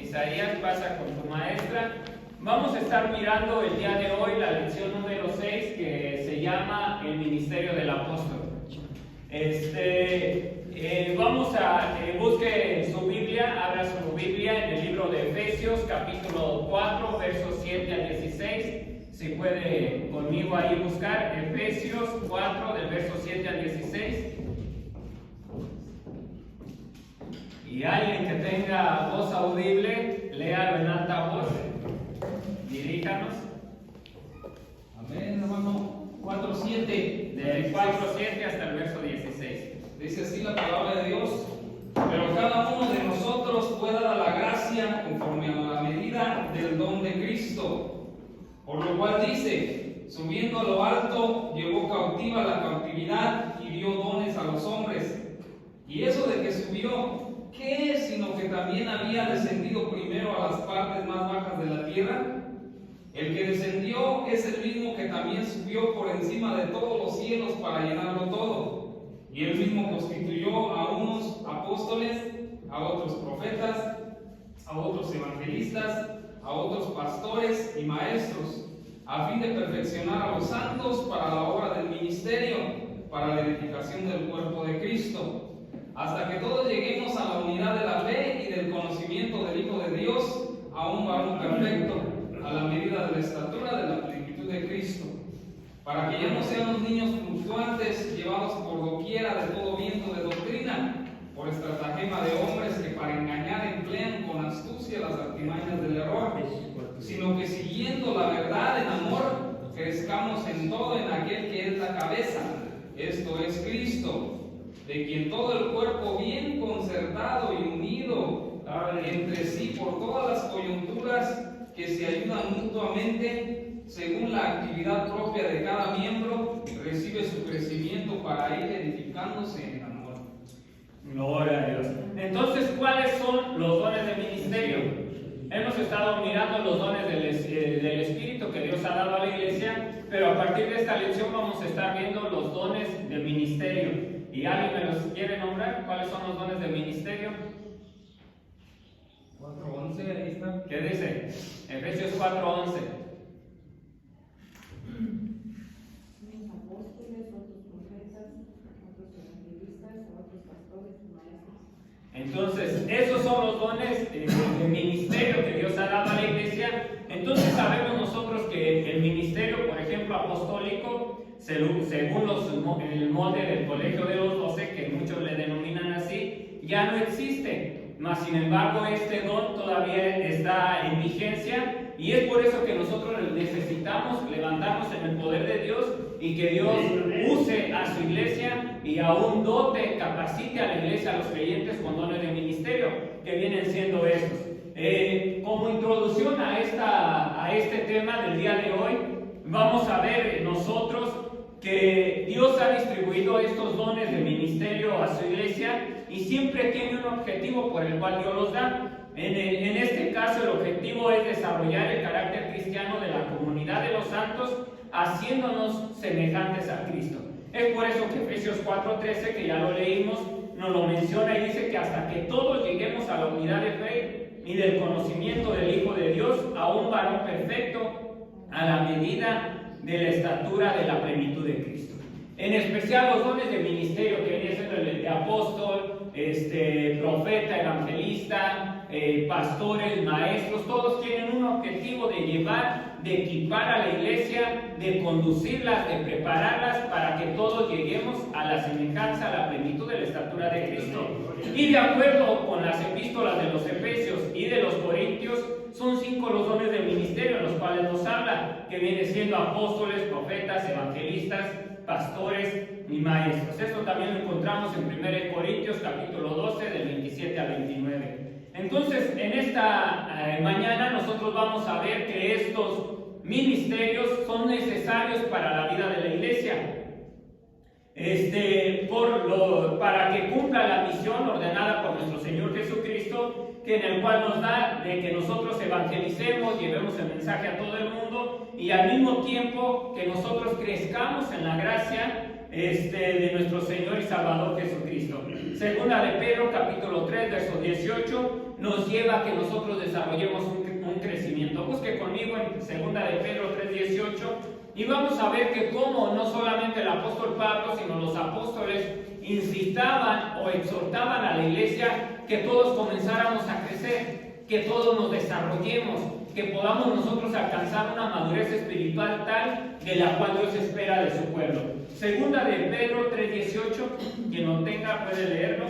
Isaías, pasa con tu maestra. Vamos a estar mirando el día de hoy la lección número 6, que se llama El Ministerio del Apóstol. Busque su Biblia, abra su Biblia en el libro de Efesios, capítulo 4, versos 7 al 16. Si puede conmigo ahí buscar Efesios 4, del verso 7 al 16. Y alguien que tenga voz audible, léalo en alta voz. Diríjanos. Amén, hermano. 4:7. Del 4:7 hasta el verso 16. Dice así la palabra de Dios: pero cada uno de nosotros fue dada la gracia conforme a la medida del don de Cristo. Por lo cual dice: subiendo a lo alto, llevó cautiva la cautividad y dio dones a los hombres. Y eso de que subió, ¿qué es sino que también había descendido primero a las partes más bajas de la tierra? El que descendió es el mismo que también subió por encima de todos los cielos para llenarlo todo. Y él mismo constituyó a unos apóstoles, a otros profetas, a otros evangelistas, a otros pastores y maestros, a fin de perfeccionar a los santos para la obra del ministerio, para la edificación del cuerpo de Cristo, hasta que todos lleguemos a la unidad de la fe y del conocimiento del Hijo de Dios, a un varón perfecto, a la medida de la estatura de la plenitud de Cristo, para que ya no seamos niños fluctuantes, llevados por doquiera de todo viento de doctrina, por estratagema de hombres que para engañar emplean con astucia las artimañas del error, sino que siguiendo la verdad en amor, crezcamos en todo en aquel que es la cabeza, esto es Cristo, de quien todo el cuerpo bien concertado y unido entre sí por todas las coyunturas que se ayudan mutuamente según la actividad propia de cada miembro, recibe su crecimiento para ir edificándose en amor. Gloria a Dios. Entonces, ¿cuáles son los dones del ministerio? Hemos estado mirando los dones del Espíritu que Dios ha dado a la iglesia, pero a partir de esta lección vamos a estar viendo los dones del ministerio. ¿Y alguien me los quiere nombrar? ¿Cuáles son los dones del ministerio? 4:11, ahí está. ¿Qué dice? Efesios 4:11. Unos apóstoles, otros profetas, otros evangelistas, otros pastores y maestros. Entonces, esos son los dones del ministerio que Dios ha dado a la iglesia. Entonces sabemos nosotros que el ministerio, por ejemplo, apostólico, según el molde del colegio de los 12, que muchos le denominan así, ya no existe. Mas sin embargo, este don todavía está en vigencia, y es por eso que nosotros necesitamos levantarnos en el poder de Dios y que Dios use a su iglesia y aún dote, capacite a la iglesia, a los creyentes con dones de ministerio, que vienen siendo estos. Como introducción a este tema del día de hoy, vamos a ver nosotros que Dios ha distribuido estos dones de ministerio a su iglesia y siempre tiene un objetivo por el cual Dios los da. En este caso, el objetivo es desarrollar el carácter cristiano de la comunidad de los santos, haciéndonos semejantes a Cristo. Es por eso que Efesios 4:13, que ya lo leímos, nos lo menciona y dice que hasta que todos lleguemos a la unidad de fe y del conocimiento del Hijo de Dios, a un varón perfecto, a la medida de la estatura de la plenitud de Cristo. En especial los dones de ministerio, que viene siendo el de apóstol, profeta, evangelista, pastores, maestros, todos tienen un objetivo de llevar, de equipar a la iglesia, de conducirlas, de prepararlas para que todos lleguemos a la semejanza, a la plenitud de la estatura de Cristo. Y de acuerdo con las epístolas de los Efesios y de los Corintios, son 5 los dones del ministerio en los cuales nos habla, que viene siendo apóstoles, profetas, evangelistas, pastores y maestros. Esto también lo encontramos en 1 Corintios capítulo 12 del 27 al 29. Entonces, en esta mañana nosotros vamos a ver que estos ministerios son necesarios para la vida de la iglesia. Para que cumpla la misión ordenada por nuestro Señor Jesucristo, que en el cual nos da de que nosotros evangelicemos, llevemos el mensaje a todo el mundo, y al mismo tiempo que nosotros crezcamos en la gracia de nuestro Señor y Salvador Jesucristo. Segunda de Pedro, capítulo 3, verso 18, nos lleva a que nosotros desarrollemos un crecimiento. Busque conmigo en Segunda de Pedro 3, 18, y vamos a ver que como no solamente el apóstol Pablo, sino los apóstoles incitaban o exhortaban a la iglesia que todos comenzáramos a crecer, que todos nos desarrollemos, que podamos nosotros alcanzar una madurez espiritual tal de la cual Dios espera de su pueblo. Segunda de Pedro 3:18, quien lo tenga puede leerlo.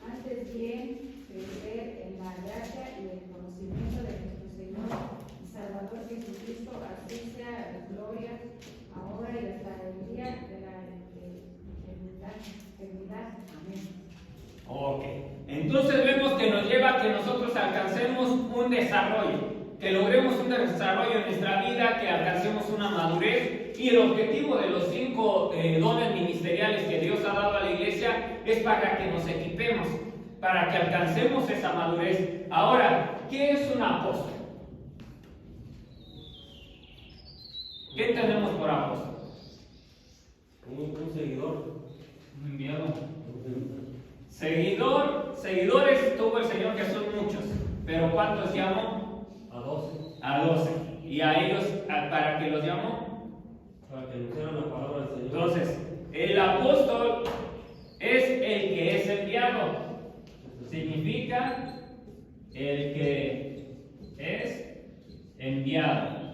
Antes bien, crecer en la gracia y el conocimiento de nuestro Señor y Salvador Jesucristo, así sea de gloria, ahora y hasta el día de la eternidad. Amén. Ok, entonces vemos que nos lleva a que nosotros alcancemos un desarrollo, que logremos un desarrollo en nuestra vida, que alcancemos una madurez, y el objetivo de los 5 dones ministeriales que Dios ha dado a la iglesia es para que nos equipemos, para que alcancemos esa madurez. Ahora, ¿qué es un apóstol? ¿Qué entendemos por apóstol? Un seguidor. Un enviado. Seguidores tuvo el Señor Jesús muchos, pero ¿cuántos llamó? A 12. A 12. ¿Y a ellos para qué los llamó? Para que anunciaran la palabra del Señor. Entonces, el apóstol es el que es enviado. Significa el que es enviado.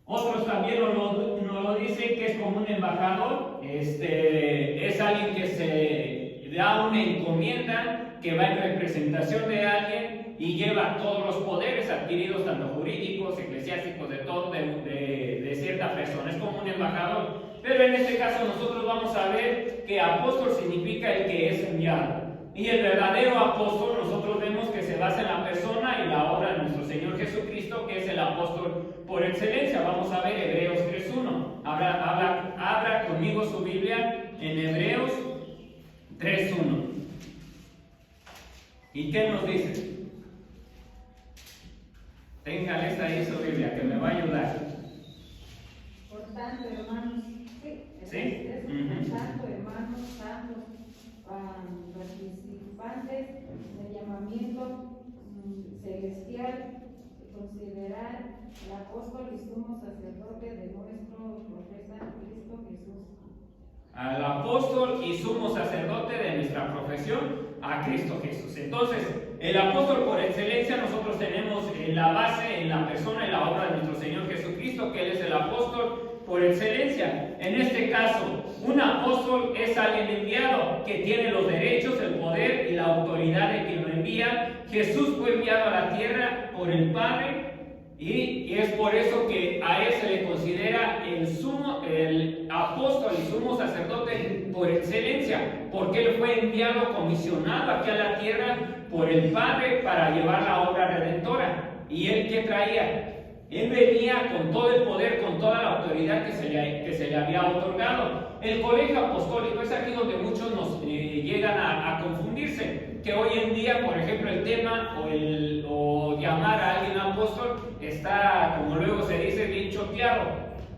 Otros también nos lo dicen que es como un embajador. Es alguien que se da una encomienda, que va en representación de alguien y lleva todos los poderes adquiridos, tanto jurídicos, eclesiásticos, de todo, de cierta persona. Es como un embajador. Pero en este caso nosotros vamos a ver que apóstol significa el que es enviado. Y el verdadero apóstol nosotros vemos que se basa en la persona y la obra de nuestro Señor Jesucristo, que es el apóstol por excelencia. Vamos a ver Hebreos 3.1. Abra conmigo su Biblia en Hebreos 3.1. ¿Y qué nos dice? Tenga lista ahí su Biblia, que me va a ayudar. Por tanto, hermanos, ¿Sí? Por tanto, hermanos santos, participantes del llamamiento celestial, considerar al apóstol y sumo sacerdote de nuestro profeta Cristo Jesús. Al apóstol y sumo sacerdote de nuestra profesión, a Cristo Jesús. Entonces, el apóstol por excelencia, nosotros tenemos la base en la persona y la obra de nuestro Señor Jesucristo, que Él es el apóstol por excelencia. En este caso, un apóstol es alguien enviado que tiene los derechos, el poder y la autoridad de quien lo envía. Jesús fue enviado a la tierra por el Padre y es por eso que a Él se le considera el apóstol y sumo sacerdote por excelencia, porque Él fue enviado, comisionado aquí a la tierra por el Padre para llevar la obra redentora. ¿Y Él qué traía? Él venía con todo el poder, con toda la autoridad que se le había otorgado. El colegio apostólico es aquí donde muchos nos llegan a confundirse, que hoy en día, por ejemplo, el tema o llamar a alguien apóstol está, como luego se dice, bien choteado,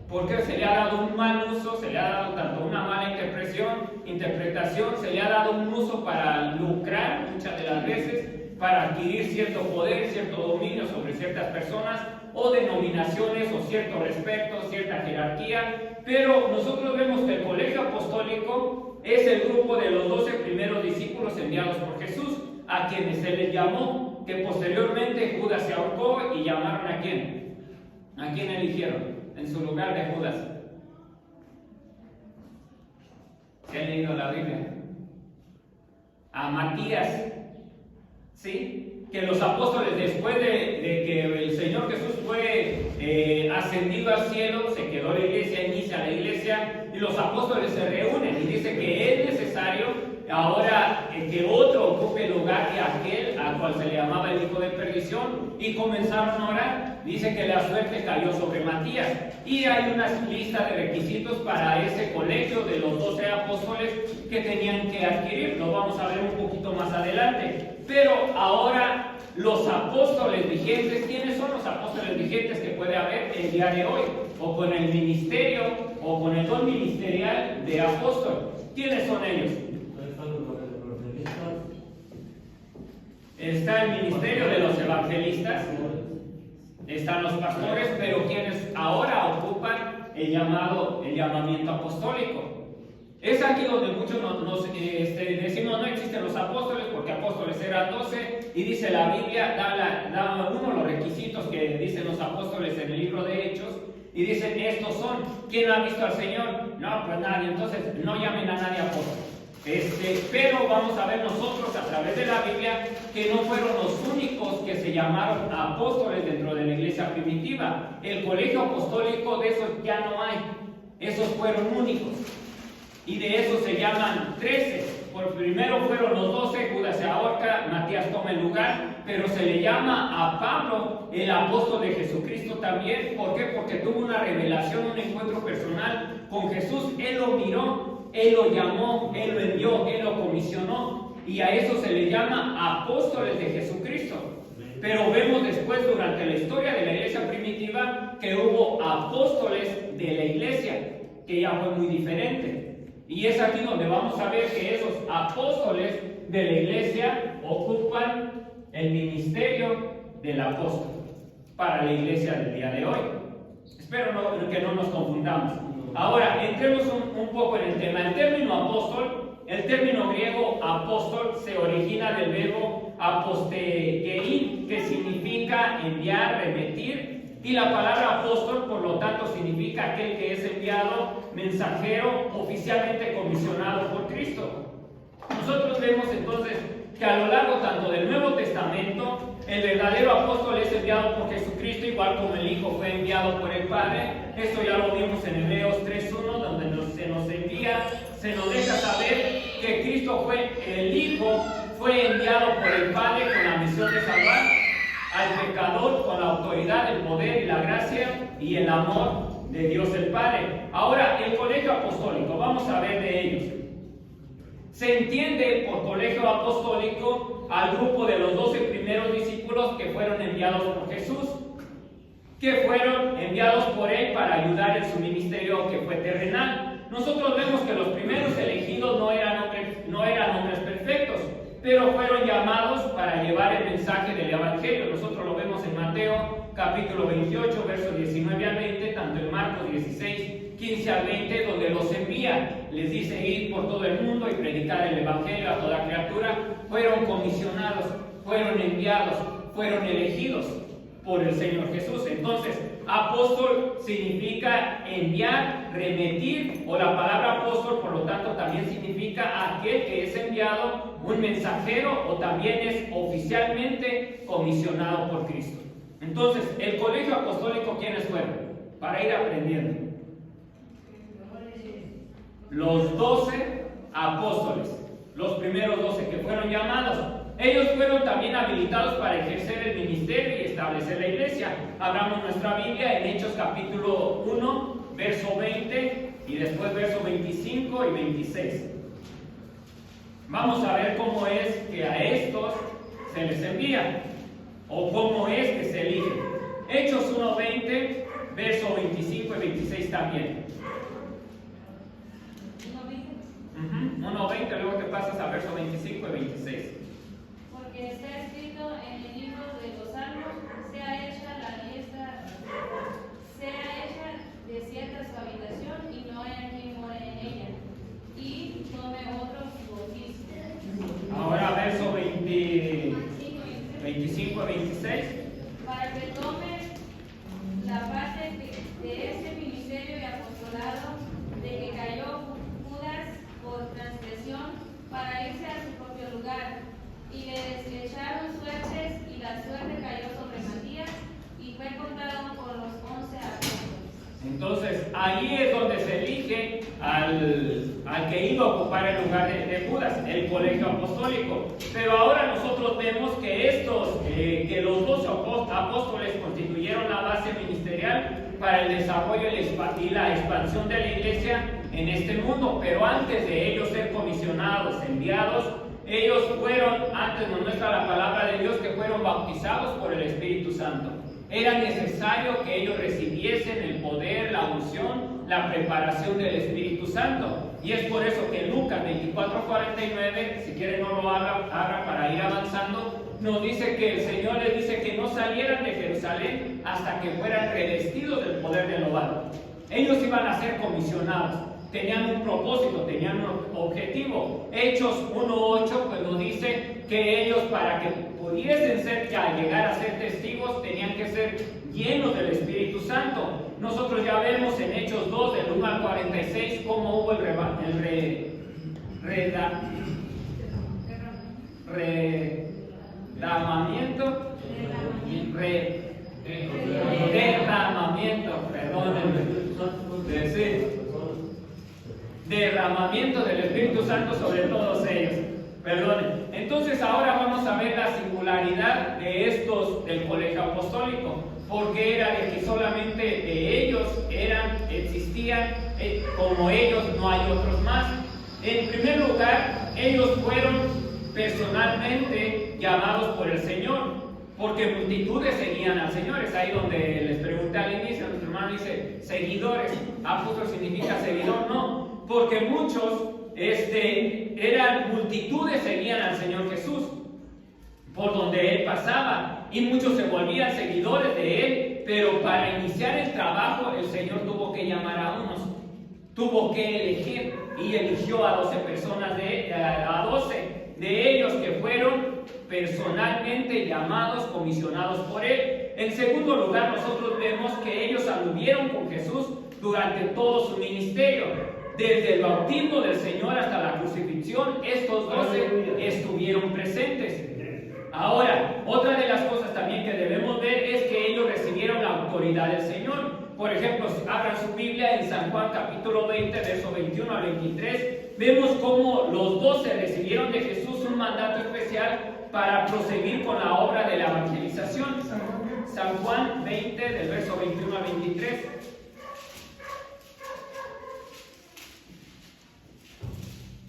porque se le ha dado un mal uso, se le ha dado tanto una mala interpretación, se le ha dado un uso para lucrar muchas de las veces, para adquirir cierto poder, cierto dominio sobre ciertas personas o denominaciones o cierto respeto, cierta jerarquía. Pero nosotros vemos que el colegio apostólico es el grupo de los 12 primeros discípulos enviados por Jesús, a quienes se les llamó, que posteriormente Judas se ahorcó y llamaron ¿a quién? ¿A quién eligieron en su lugar de Judas? ¿Se han leído la Biblia? A Matías. ¿Sí? Que los apóstoles, después de que el Señor Jesús fue ascendido al cielo, se quedó la iglesia, inicia la iglesia, y los apóstoles se reúnen y dice que es necesario ahora que otro ocupe el lugar de aquel al cual se le llamaba el hijo de perdición, y comenzaron a orar. Dice que la suerte cayó sobre Matías, y hay una lista de requisitos para ese colegio de los 12 apóstoles que tenían que adquirir. Lo vamos a ver un poquito más adelante. Pero ahora los apóstoles vigentes. ¿Quiénes son los apóstoles vigentes que puede haber el día de hoy? O con el ministerio, o con el don ministerial de apóstol. ¿Quiénes son ellos? Ahí están los evangelistas. Está el ministerio de los evangelistas, están los pastores, pero quienes ahora ocupan el llamamiento apostólico. Es aquí donde muchos decimos no existen los apóstoles porque apóstoles eran 12 y dice la Biblia, da uno los requisitos que dicen los apóstoles en el libro de Hechos y dicen estos son. ¿Quién ha visto al Señor? No, pues nadie, entonces no llamen a nadie apóstol. Pero vamos a ver nosotros a través de la Biblia que no fueron los únicos que se llamaron apóstoles dentro de la iglesia primitiva. El colegio apostólico de esos ya no hay, esos fueron únicos. Y de esos se llaman 13. Por primero fueron los 12, Judas se ahorca, Matías toma el lugar, pero se le llama a Pablo el apóstol de Jesucristo también. ¿Por qué? Porque tuvo una revelación, un encuentro personal con Jesús. Él lo miró, Él lo llamó, Él lo envió, Él lo comisionó. Y a eso se le llama apóstoles de Jesucristo. Pero vemos después durante la historia de la iglesia primitiva que hubo apóstoles de la iglesia, que ya fue muy diferente. Y es aquí donde vamos a ver que esos apóstoles de la iglesia ocupan el ministerio del apóstol para la iglesia del día de hoy. Espero que no nos confundamos. Ahora, entremos un poco en el tema. El término apóstol, el término griego apóstol, se origina del verbo apostegein, que significa enviar, remitir. Y la palabra apóstol, por lo tanto, significa aquel que es enviado, mensajero, oficialmente comisionado por Cristo. Nosotros vemos entonces que a lo largo tanto del Nuevo Testamento, el verdadero apóstol es enviado por Jesucristo, igual como el Hijo fue enviado por el Padre. Esto ya lo vimos en Hebreos 3.1, donde se nos envía, se nos deja saber que Cristo fue, el Hijo, fue enviado por el Padre con la misión de salvar al pecador con la autoridad, el poder y la gracia y el amor de Dios el Padre. Ahora, el colegio apostólico, vamos a ver de ellos. Se entiende por colegio apostólico al grupo de los 12 primeros discípulos que fueron enviados por Jesús, que fueron enviados por Él para ayudar en su ministerio que fue terrenal. Nosotros vemos que los primeros elegidos no eran hombres perfectos, pero fueron llamados para llevar el mensaje del Evangelio. Nosotros lo vemos en Mateo capítulo 28, versos 19 al 20, tanto en Marcos 16, 15 al 20, donde los envía, les dice ir por todo el mundo y predicar el Evangelio a toda criatura. Fueron comisionados, fueron enviados, fueron elegidos por el Señor Jesús. Entonces, apóstol significa enviar, remitir, o la palabra apóstol, por lo tanto, también significa aquel que es enviado, un mensajero, o también es oficialmente comisionado por Cristo. Entonces, el colegio apostólico, ¿quiénes fueron? Para ir aprendiendo. Los 12 apóstoles, los primeros 12 que fueron llamados. Ellos fueron también habilitados para ejercer el ministerio y establecer la iglesia. Abramos nuestra Biblia en Hechos capítulo 1, verso 20 y después verso 25 y 26. Vamos a ver cómo es que a estos se les envía o cómo es que se eligen. Hechos 1:20, verso 25 y 26 también. 1:20, luego te pasas a verso 25 y 26. Porque está escrito en el libro de los Salmos, sea hecha de cierta su habitación y no haya quien more en ella, y tome otro su oficio. Ahora verso 25 y 26. Para que tome la parte de este ministerio y apostolado de que cayó Judas por transgresión para irse a su propio lugar. Y le desecharon suertes, y la suerte cayó sobre Matías, y fue contado por los 11 apóstoles. Entonces, ahí es donde se elige al que iba a ocupar el lugar de Judas, el colegio apostólico. Pero ahora nosotros vemos que que los 12 apóstoles constituyeron la base ministerial para el desarrollo y la expansión de la iglesia en este mundo. Pero antes de ellos ser comisionados, enviados, ellos fueron, antes nos muestra la palabra de Dios, que fueron bautizados por el Espíritu Santo. Era necesario que ellos recibiesen el poder, la unción, la preparación del Espíritu Santo. Y es por eso que Lucas 24:49, si quieren no lo haga para ir avanzando, nos dice que el Señor les dice que no salieran de Jerusalén hasta que fueran revestidos del poder de lo alto. Ellos iban a ser comisionados, tenían un propósito, tenían un objetivo. Hechos 1:8 pues nos dice que ellos, para que pudiesen llegar a ser testigos, tenían que ser llenos del Espíritu Santo. Nosotros ya vemos en Hechos 2, del 1 al 46, cómo hubo el derramamiento del Espíritu Santo sobre todos ellos. Perdonen. Entonces ahora vamos a ver la singularidad de estos del colegio apostólico, porque era de que solamente ellos existían, como ellos no hay otros más. En primer lugar, ellos fueron personalmente llamados por el Señor, porque multitudes seguían al Señor. Es ahí donde les pregunté al inicio, nuestro hermano dice seguidores. Apóstol significa seguidor, no, porque muchos multitudes seguían al Señor Jesús por donde Él pasaba, y muchos se volvían seguidores de Él. Pero para iniciar el trabajo el Señor tuvo que llamar a unos, tuvo que elegir, y eligió a 12 personas, a 12 de ellos que fueron personalmente llamados, comisionados por Él. En segundo lugar, nosotros vemos que ellos anduvieron con Jesús durante todo su ministerio. Desde el bautismo del Señor hasta la crucifixión, estos 12 estuvieron presentes. Ahora, otra de las cosas también que debemos ver es que ellos recibieron la autoridad del Señor. Por ejemplo, si abran su Biblia en San Juan capítulo 20, verso 21 al 23, vemos cómo los 12 recibieron de Jesús un mandato especial para proseguir con la obra de la evangelización. San Juan 20, del verso 21 al 23.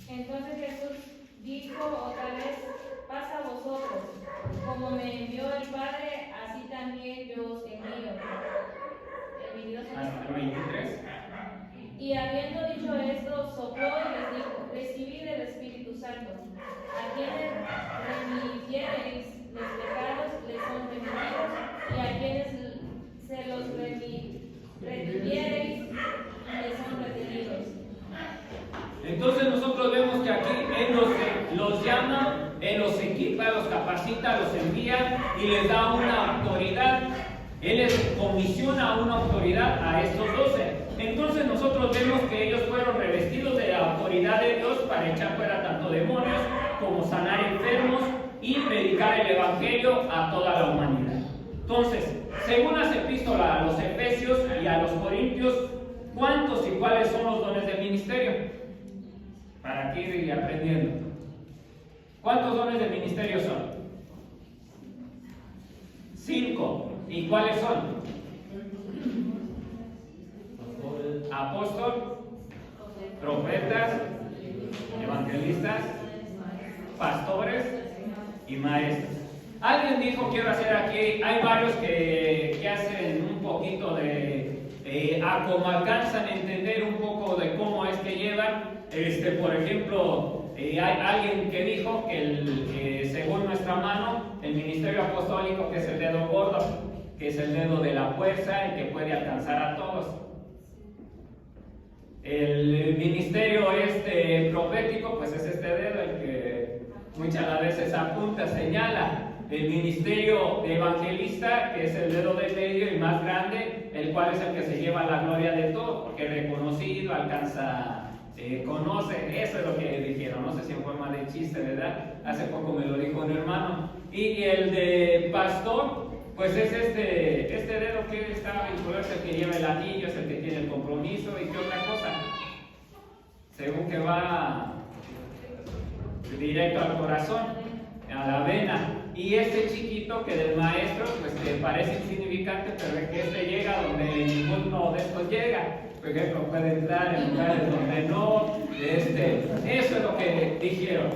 Entonces Jesús dijo otra vez: pasa a vosotros, como me envió el Padre, así también yo os envío. El 22 Hasta el 23. Y habiendo dicho esto, sopló y les dijo: recibid el Espíritu Santo. A quienes remitiereis los pecados les son remitidos, y a quienes se los retuviereis les son retenidos. Entonces nosotros vemos que aquí Él los llama, Él los equipa, los capacita, los envía y les da una autoridad. Él les comisiona una autoridad a estos 12. Entonces nosotros vemos que ellos fueron revestidos de la autoridad de Dios para echar fuera tanto demonios como sanar enfermos y predicar el Evangelio a toda la humanidad. Entonces, según las epístolas a los Efesios y a los Corintios, ¿cuántos y cuáles son los dones del ministerio? Para que ir aprendiendo. ¿Cuántos dones del ministerio son? 5. ¿Y cuáles son? Apóstol, profetas, evangelistas, pastores y maestros. Alguien dijo, quiero hacer aquí, hay varios que hacen un poquito de, como alcanzan a entender un poco de cómo es que llevan. Por ejemplo, hay alguien que dijo que según nuestra mano, el ministerio apostólico, que es el dedo gordo, que es el dedo de la fuerza y que puede alcanzar a todos. El ministerio profético, pues es este dedo el que muchas veces apunta, señala. El ministerio evangelista, que es el dedo del medio y más grande, el cual es el que se lleva la gloria de todo, porque es reconocido, alcanza, conoce. Eso es lo que dijeron, no sé si en forma de chiste, ¿verdad? Hace poco me lo dijo un hermano. Y el de pastor, pues es este dedo que está vinculado, es el que lleva el anillo, es el que tiene el compromiso. ¿Y qué otra cosa? Según que va directo al corazón, a la vena. Y este chiquito que del maestro, pues te parece insignificante, pero es que llega donde ninguno de estos llega. Por ejemplo, puede entrar en lugares donde no. Eso es lo que dijeron.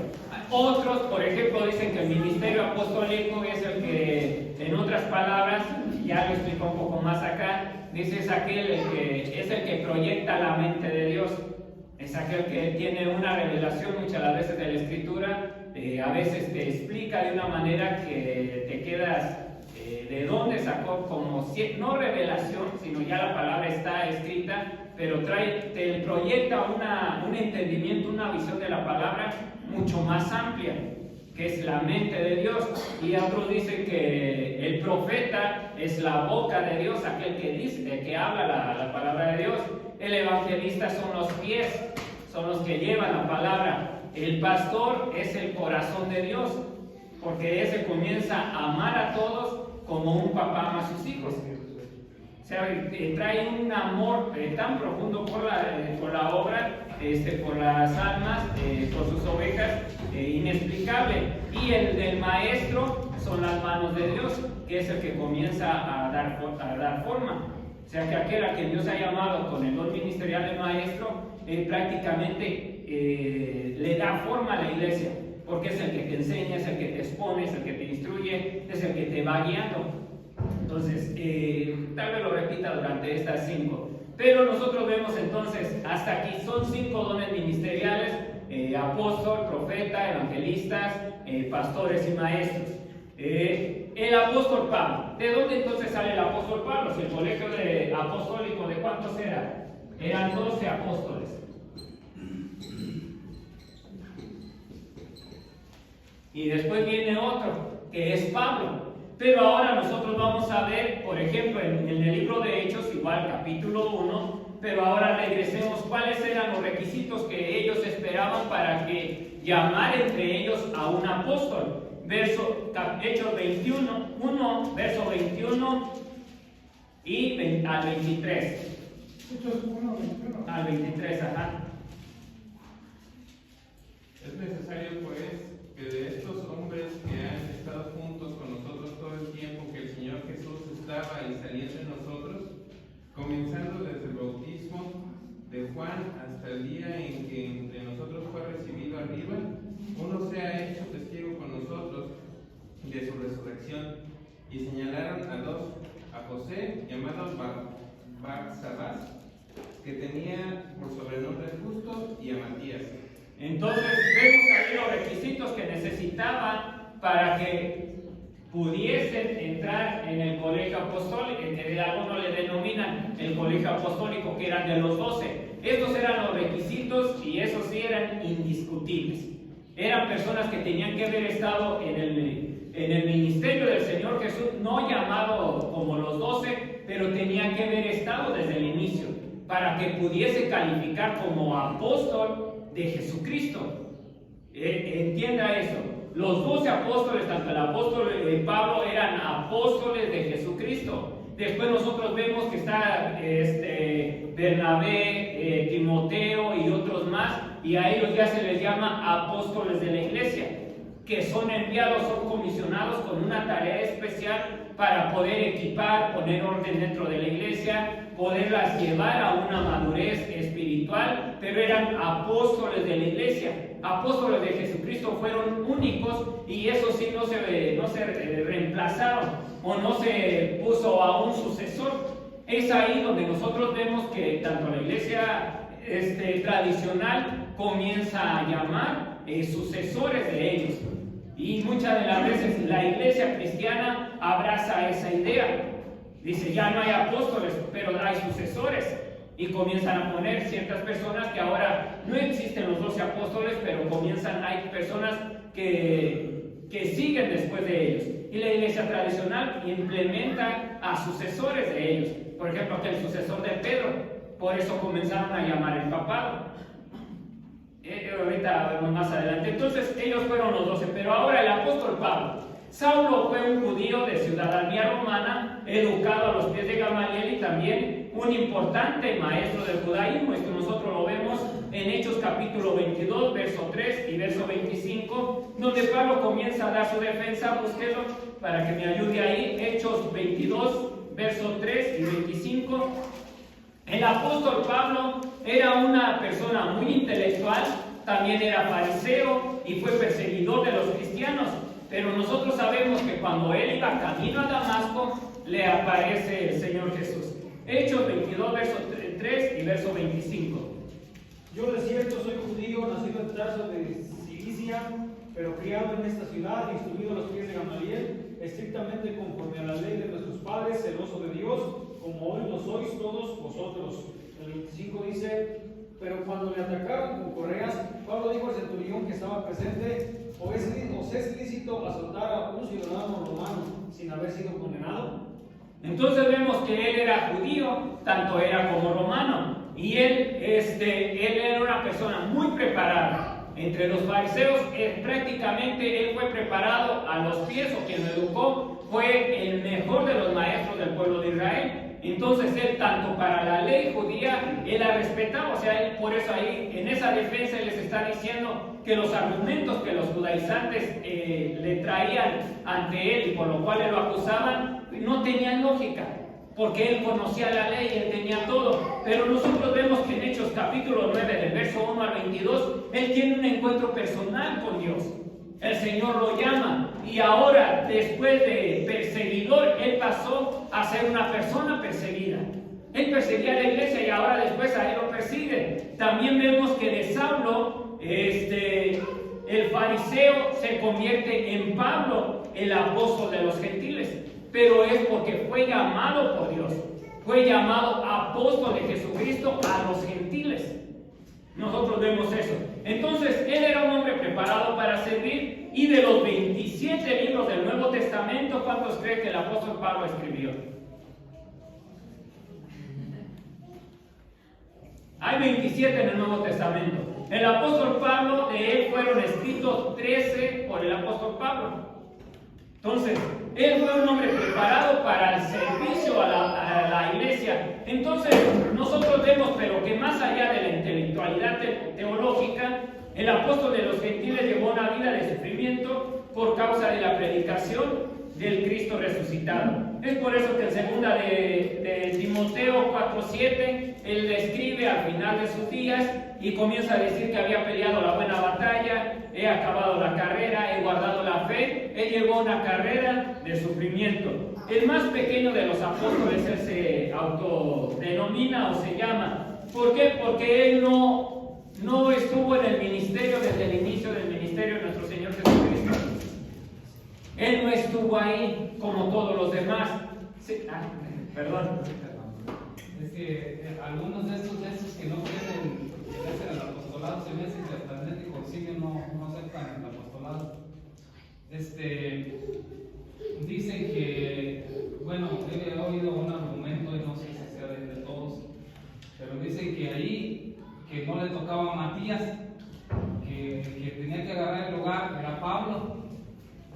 Otros, por ejemplo, dicen que el ministerio apostólico es el que, en otras palabras, ya lo explico un poco más acá, dice es aquel es el que proyecta la mente de Dios, es aquel que tiene una revelación muchas las veces de la Escritura, a veces te explica de una manera que te quedas de dónde sacó, como si, no revelación, sino ya la palabra está escrita, pero te proyecta un entendimiento, una visión de la palabra mucho más amplia, que es la mente de Dios. Y otros dicen que el profeta es la boca de Dios, aquel que dice, que habla la palabra de Dios. El evangelista son los pies, son los que llevan la palabra. El pastor es el corazón de Dios, porque ese comienza a amar a todos como un papá ama a sus hijos. O sea, trae un amor tan profundo por la obra, por las almas, por sus ovejas, inexplicable. Y el del maestro son las manos de Dios, que es el que comienza a dar forma. O sea, que aquel a quien Dios ha llamado con el don ministerial de maestro, prácticamente le da forma a la iglesia, porque es el que te enseña, es el que te expone, es el que te instruye, es el que te va guiando. Entonces, tal vez lo repita durante estas 5. Pero nosotros vemos entonces, hasta aquí son 5 dones ministeriales: apóstol, profeta, evangelistas, pastores y maestros. El apóstol Pablo. ¿De dónde entonces sale el apóstol Pablo? Si el colegio apostólico, ¿de cuántos era? Eran 12 apóstoles. Y después viene otro, que es Pablo. Pero ahora nosotros vamos a ver, por ejemplo, en el libro de Hechos, igual capítulo 1, pero ahora regresemos cuáles eran los requisitos que ellos esperaban para que llamar entre ellos a un apóstol. Hechos 21, 1, verso 21 y al 23. Hechos 1, 21. Al 23, ajá. Es necesario, pues, que de estos hombres que han estado juntos con nosotros todo el tiempo que el Señor Jesús estaba y salía entre nosotros, comenzando desde el bautismo de Juan hasta el día en que entre nosotros fue recibido arriba, uno sea hecho testigo con nosotros de su resurrección. Y señalaron a 2, a José, llamado Barsabás, que tenía por sobrenombre Justo, y a Matías. Entonces vemos ahí los requisitos que necesitaban para que pudiesen entrar en el colegio apostólico, que algunos le denominan el colegio apostólico, que eran de los 12. Estos eran los requisitos y esos sí eran indiscutibles. Eran personas que tenían que haber estado en el ministerio del Señor Jesús, no llamado como los 12, pero tenían que haber estado desde el inicio para que pudiese calificar como apóstol de Jesucristo. Entienda eso. Los 12 apóstoles, tanto el apóstol Pablo, eran apóstoles de Jesucristo. Después nosotros vemos que está Bernabé, Timoteo y otros más, y a ellos ya se les llama apóstoles de la iglesia, que son enviados, son comisionados con una tarea especial para poder equipar, poner orden dentro de la iglesia, poderlas llevar a una madurez espiritual, pero eran apóstoles de la iglesia, apóstoles de Jesucristo, fueron únicos, y eso sí no se reemplazaron o no se puso a un sucesor. Es ahí donde nosotros vemos que tanto la iglesia tradicional comienza a llamar sucesores de ellos, y muchas de las veces la iglesia cristiana abraza esa idea. Dice, ya no hay apóstoles, pero hay sucesores. Y comienzan a poner ciertas personas que ahora no existen los 12 apóstoles, pero hay personas que siguen después de ellos. Y la iglesia tradicional implementa a sucesores de ellos. Por ejemplo, el sucesor de Pedro. Por eso comenzaron a llamar el papado. Ahorita vemos más adelante. Entonces ellos fueron los 12, pero ahora el apóstol Pablo. Saulo fue un judío de ciudadanía romana, educado a los pies de Gamaliel y también un importante maestro del judaísmo. Esto nosotros lo vemos en Hechos capítulo 22, verso 3 y verso 25, donde Pablo comienza a dar su defensa. Búsquelo para que me ayude ahí. Hechos 22, verso 3 y 25. El apóstol Pablo era una persona muy intelectual, también era fariseo y fue perseguidor de los cristianos. Pero nosotros sabemos que cuando él iba camino a Damasco, le aparece el Señor Jesús. Hechos 22, verso 3 y verso 25. Yo de cierto soy judío, nacido en Tarso de Cilicia, pero criado en esta ciudad, instruido a los pies de Gamaliel, estrictamente conforme a la ley de nuestros padres, celoso de Dios, como hoy lo sois todos vosotros. El 25 dice: pero cuando le atacaron con correas, Pablo dijo al centurión que estaba presente: ¿os es lícito azotar a un ciudadano romano sin haber sido condenado? Entonces vemos que él era judío, tanto era como romano, y él era una persona muy preparada. Entre los fariseos, prácticamente él fue preparado a los pies, o quien lo educó fue el mejor de los maestros del pueblo de Israel. Entonces él, tanto para la ley judía, él la respetaba. O sea, él, por eso ahí, en esa defensa, él les está diciendo que los argumentos que los judaizantes le traían ante él y por lo cual lo acusaban, no tenían lógica, porque él conocía la ley, él tenía todo. Pero nosotros vemos que en Hechos capítulo 9, del verso 1 al 22, él tiene un encuentro personal con Dios. El Señor lo llama, y ahora, después de perseguidor, él pasó a ser una persona perseguida. Él perseguía a la iglesia y ahora después a él lo persigue. También vemos que de Saulo, el fariseo se convierte en Pablo, el apóstol de los gentiles. Pero es porque fue llamado por Dios, fue llamado apóstol de Jesucristo a los gentiles. Nosotros vemos eso. Entonces, él era un hombre preparado para servir, y de los 27 libros del Nuevo Testamento, ¿cuántos creen que el apóstol Pablo escribió? Hay 27 en el Nuevo Testamento. El apóstol Pablo, de él fueron escritos 13 por el apóstol Pablo. Entonces, él fue un hombre preparado para el servicio a la iglesia. Entonces, nosotros vemos, pero que más allá de la intelectualidad teológica, el apóstol de los gentiles llevó una vida de sufrimiento por causa de la predicación del Cristo resucitado. Es por eso que en segunda de Timoteo 4:7, él describe al final de sus días y comienza a decir que había peleado la buena batalla, he acabado la carrera, he guardado la fe, él llevó una carrera de sufrimiento. El más pequeño de los apóstoles, él se autodenomina o se llama. ¿Por qué? Porque él no estuvo en el ministerio desde el inicio del ministerio de nuestro Señor Jesucristo. Él no estuvo ahí como todos los demás. Sí, perdón. Es que algunos de estos que no quieren hacer el apostolado, se me hace que hasta el consiguen no aceptan el apostolado. Dicen que, bueno, he oído un argumento, y no sé si sea de todos, pero dicen que ahí, que no le tocaba a Matías, que tenía que agarrar el lugar, era Pablo,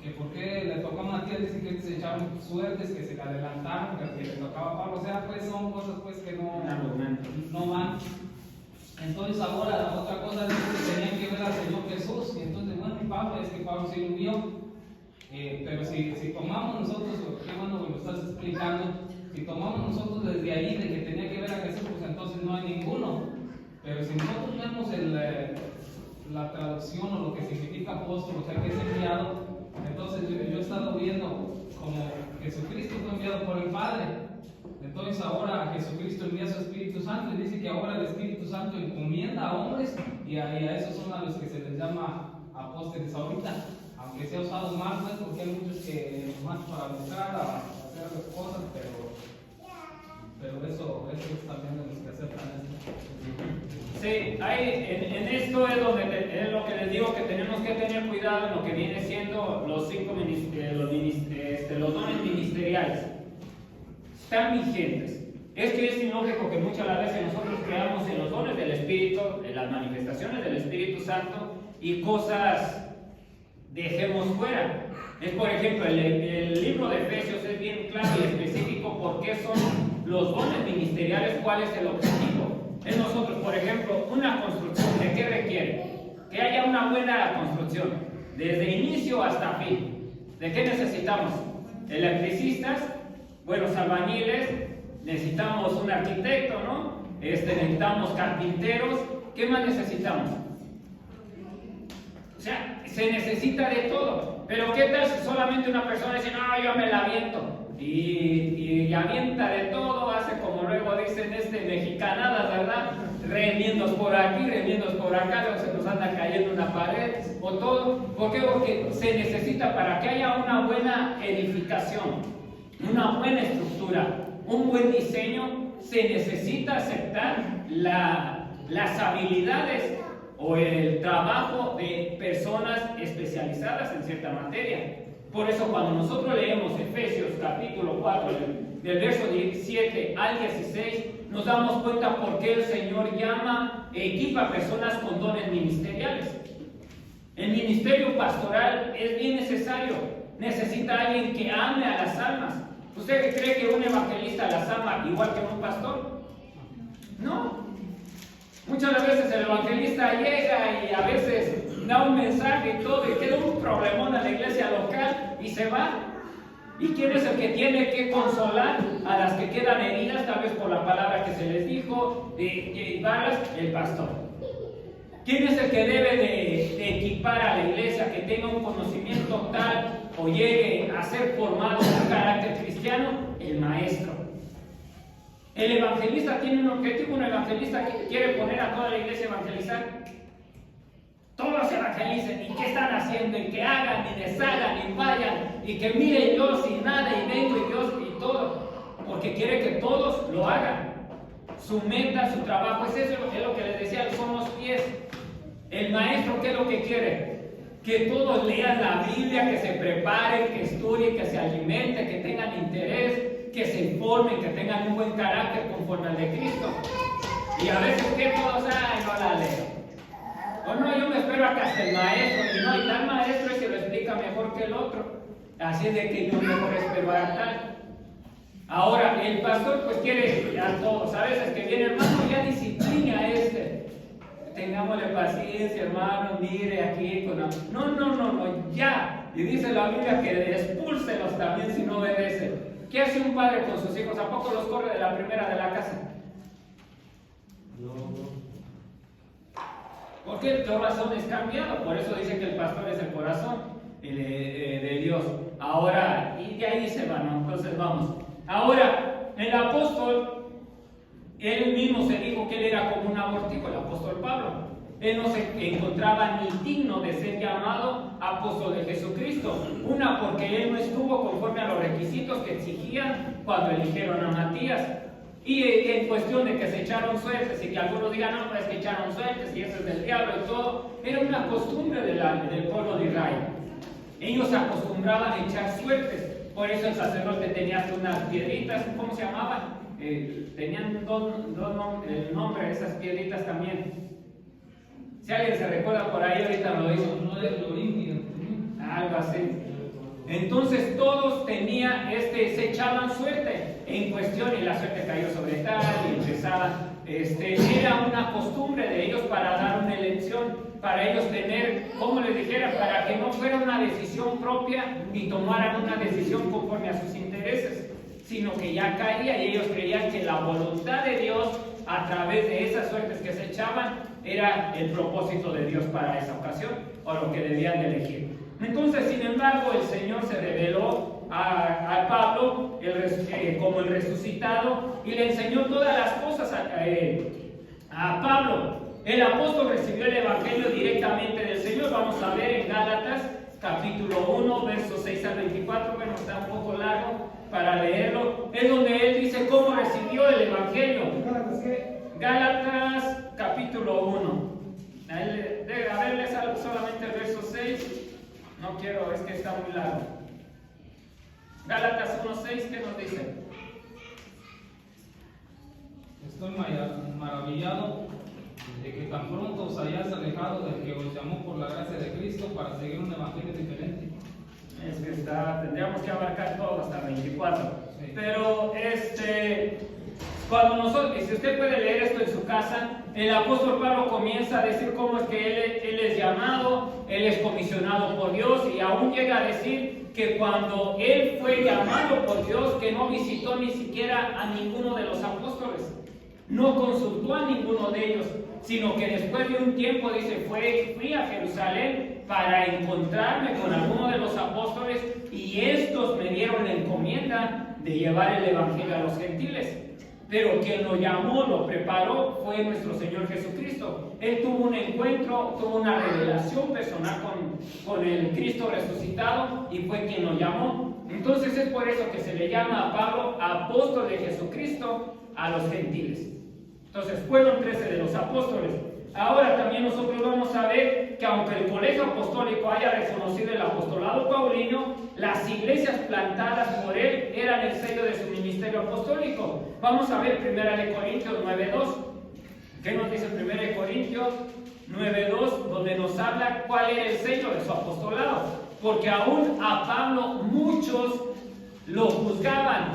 que porque le tocó a Matías, dicen que se echaron suertes, que se le adelantaron, que le tocaba a Pablo. O sea, pues son cosas pues que no van. Entonces ahora otra cosa es que tenían que ver al Señor Jesús, y entonces bueno, Pablo, es que Pablo sí lo vio. Pero si tomamos nosotros, qué bueno que lo estás explicando, si tomamos nosotros desde ahí de que tenía que ver a Jesús, pues entonces no hay ninguno. Pero si nosotros vemos la traducción o lo que significa apóstol, o sea que es enviado, entonces yo he estado viendo como Jesucristo fue enviado por el Padre. Entonces ahora Jesucristo envía su Espíritu Santo, y dice que ahora el Espíritu Santo encomienda a hombres, y a esos son a los que se les llama apóstoles ahorita. Aunque sea usado mal, pues, porque hay muchos que más para buscar, a hacer las cosas, pero eso es también de los que aceptan esto. Sí, en esto es lo que les digo, que tenemos que tener cuidado en lo que viene siendo los dones ministeriales. Están vigentes. Es que es ilógico que muchas veces nosotros creamos en los dones del Espíritu, en las manifestaciones del Espíritu Santo, y cosas dejemos fuera. Es, por ejemplo, el libro de Efesios es bien claro y específico por qué son los dones ministeriales, cuál es el objetivo. Es nosotros, por ejemplo, una construcción, ¿de qué requiere? Que haya una buena construcción, desde inicio hasta fin. ¿De qué necesitamos? Electricistas, buenos albañiles, necesitamos un arquitecto, ¿no? Necesitamos carpinteros. ¿Qué más necesitamos? O sea, se necesita de todo. Pero ¿qué tal si solamente una persona dice, no, yo me la aviento? Y avienta de todo, hace como luego dicen mexicanadas, ¿verdad? Remiendos por aquí, remiendos por acá, luego se nos anda cayendo una pared o todo. ¿Por qué? Porque se necesita para que haya una buena edificación, una buena estructura, un buen diseño, se necesita aceptar las habilidades o el trabajo de personas especializadas en cierta materia. Por eso cuando nosotros leemos Efesios capítulo 4 del verso 17 al 16, nos damos cuenta por qué el Señor llama, equipa a personas con dones ministeriales. El ministerio pastoral es bien necesario. Necesita alguien que ame a las almas. ¿Usted cree que un evangelista las ama igual que un pastor? No. Muchas veces el evangelista llega y a veces da un mensaje y todo, y queda un problemón en la iglesia local y se va. ¿Y quién es el que tiene que consolar a las que quedan heridas, tal vez por la palabra que se les dijo, de llevarlas? El pastor. ¿Quién es el que debe de equipar a la iglesia, que tenga un conocimiento tal o llegue a ser formado en un carácter cristiano? El maestro. El evangelista tiene un objetivo. Un evangelista quiere poner a toda la iglesia a evangelizar. Todos evangelicen. ¿Y qué están haciendo? Y que hagan y deshagan y vayan. Y que miren yo sin nada y vengo y Dios y todo. Porque quiere que todos lo hagan. Su meta, su trabajo es eso. Es lo que les decía, son los pies. El maestro, ¿qué es lo que quiere? Que todos lean la Biblia, que se preparen, que estudien, que se alimenten, que tengan interés, que se informen, que tengan un buen carácter conforme al de Cristo. Y a veces que todos, no la leo. O no, yo me espero a que hasta el maestro, y no, y tal maestro es que lo explica mejor que el otro. Así es de que yo mejor espero a tal. Ahora, el pastor pues quiere a todos. A veces que viene, hermano, ya disciplina a tengámosle paciencia, hermano, mire aquí con no, ya. Y dice la Biblia que expúlselos también si no obedecen. ¿Qué hace un padre con sus hijos? ¿A poco los corre de la primera de la casa? No. Porque el corazón es cambiado. Por eso dice que el pastor es el corazón de Dios. Ahora, y de ahí se van, ¿no? Entonces vamos. Ahora, el apóstol, él mismo se dijo que él era como un abortivo, el apóstol Pablo. Él no se encontraba ni digno de ser llamado apóstol de Jesucristo. Una, porque él no estuvo conforme a los requisitos que exigían cuando eligieron a Matías. Y en cuestión de que se echaron suertes, y que algunos digan, no, pues que echaron suertes, y eso es del diablo y todo, era una costumbre del pueblo de Israel. Ellos acostumbraban a echar suertes. Por eso el sacerdote tenía unas piedritas, ¿cómo se llamaban? Tenían el nombre de esas piedritas también. Si alguien se recuerda por ahí, ahorita lo dice. No es Lorín, algo así. Entonces todos tenían, se echaban suerte en cuestión, y la suerte cayó sobre tal, y empezaban, era una costumbre de ellos para dar una elección, para ellos tener, como les dijera, para que no fuera una decisión propia y tomaran una decisión conforme a sus intereses, sino que ya caía, y ellos creían que la voluntad de Dios, a través de esas suertes que se echaban, era el propósito de Dios para esa ocasión, o lo que debían de elegir. Entonces, sin embargo, el Señor se reveló a Pablo como el resucitado, y le enseñó todas las cosas a Pablo. El apóstol recibió el evangelio directamente del Señor. Vamos a ver en Gálatas capítulo 1, versos 6 al 24. Bueno, está un poco largo para leerlo. Es donde él dice cómo recibió el evangelio. Gálatas capítulo 1. A ver, lee solamente el verso 6. No quiero, es que está muy largo. Gálatas 1:6, ¿qué nos dice? Estoy maravillado de que tan pronto os hayáis alejado del que os llamó por la gracia de Cristo para seguir un evangelio diferente. Es que tendríamos que abarcar todo hasta 24. Sí. Pero cuando nosotros, y si usted puede leer esto en su casa, el apóstol Pablo comienza a decir cómo es que él es llamado, él es comisionado por Dios, y aún llega a decir que cuando él fue llamado por Dios, que no visitó ni siquiera a ninguno de los apóstoles, no consultó a ninguno de ellos, sino que después de un tiempo dice, fui a Jerusalén para encontrarme con alguno de los apóstoles y estos me dieron la encomienda de llevar el evangelio a los gentiles. Pero quien lo llamó, lo preparó, fue nuestro Señor Jesucristo. Él tuvo un encuentro, tuvo una revelación personal con el Cristo resucitado y fue quien lo llamó. Entonces es por eso que se le llama a Pablo apóstol de Jesucristo a los gentiles. Entonces fueron 13 de los apóstoles. Ahora también nosotros vamos a ver que aunque el colegio apostólico haya reconocido el apostolado paulino, las iglesias plantadas por él eran el sello de su ministerio apostólico. Vamos a ver 1 Corintios 9:2. ¿Qué nos dice 1 Corintios 9:2? Donde nos habla cuál era el sello de su apostolado. Porque aún a Pablo muchos lo juzgaban,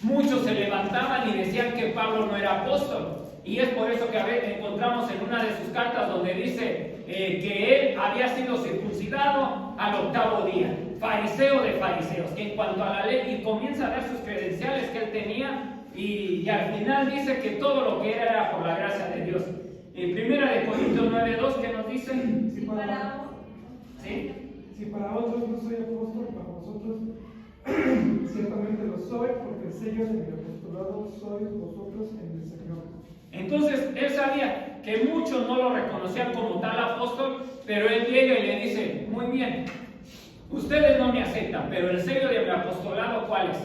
muchos se levantaban y decían que Pablo no era apóstol. Y es por eso que a veces encontramos en una de sus cartas donde dice que él había sido circuncidado al 8º día, fariseo de fariseos, que en cuanto a la ley, y comienza a dar sus credenciales que él tenía, y al final dice que todo lo que era por la gracia de Dios. En 1 Corintios 9:2, ¿qué nos dice? Si para otros no soy apóstol, para vosotros ciertamente lo soy, porque el sello de mi apostolado sois vosotros en el Señor. Entonces él sabía que muchos no lo reconocían como tal apóstol, pero él llega y le dice: muy bien, ustedes no me aceptan, pero el sello de mi apostolado, ¿cuál es?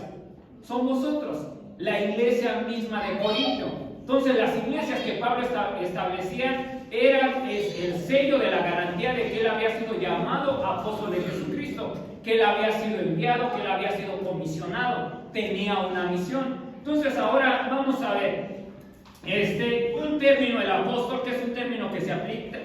Son vosotros, la iglesia misma de Corinto. Entonces las iglesias que Pablo establecía eran el sello de la garantía de que él había sido llamado apóstol de Jesucristo, que él había sido enviado, que él había sido comisionado, tenía una misión. Entonces ahora vamos a ver un término, el apóstol, que es un término que se aplica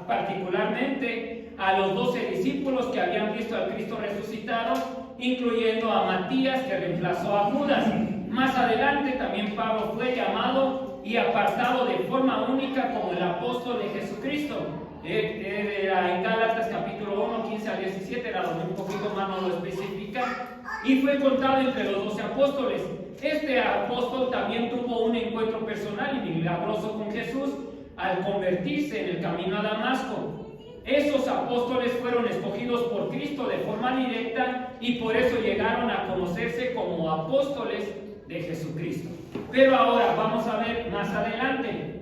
particularmente a los 12 discípulos que habían visto al Cristo resucitado, incluyendo a Matías, que reemplazó a Judas. Más adelante también Pablo fue llamado y apartado de forma única como el apóstol de Jesucristo. En Gálatas capítulo 1, 15 al 17, era donde un poquito más nos lo especifica, y fue contado entre los 12 apóstoles. Este apóstol también tuvo un encuentro personal y milagroso con Jesús al convertirse en el camino a Damasco. Esos apóstoles fueron escogidos por Cristo de forma directa y por eso llegaron a conocerse como apóstoles de Jesucristo. Pero ahora vamos a ver más adelante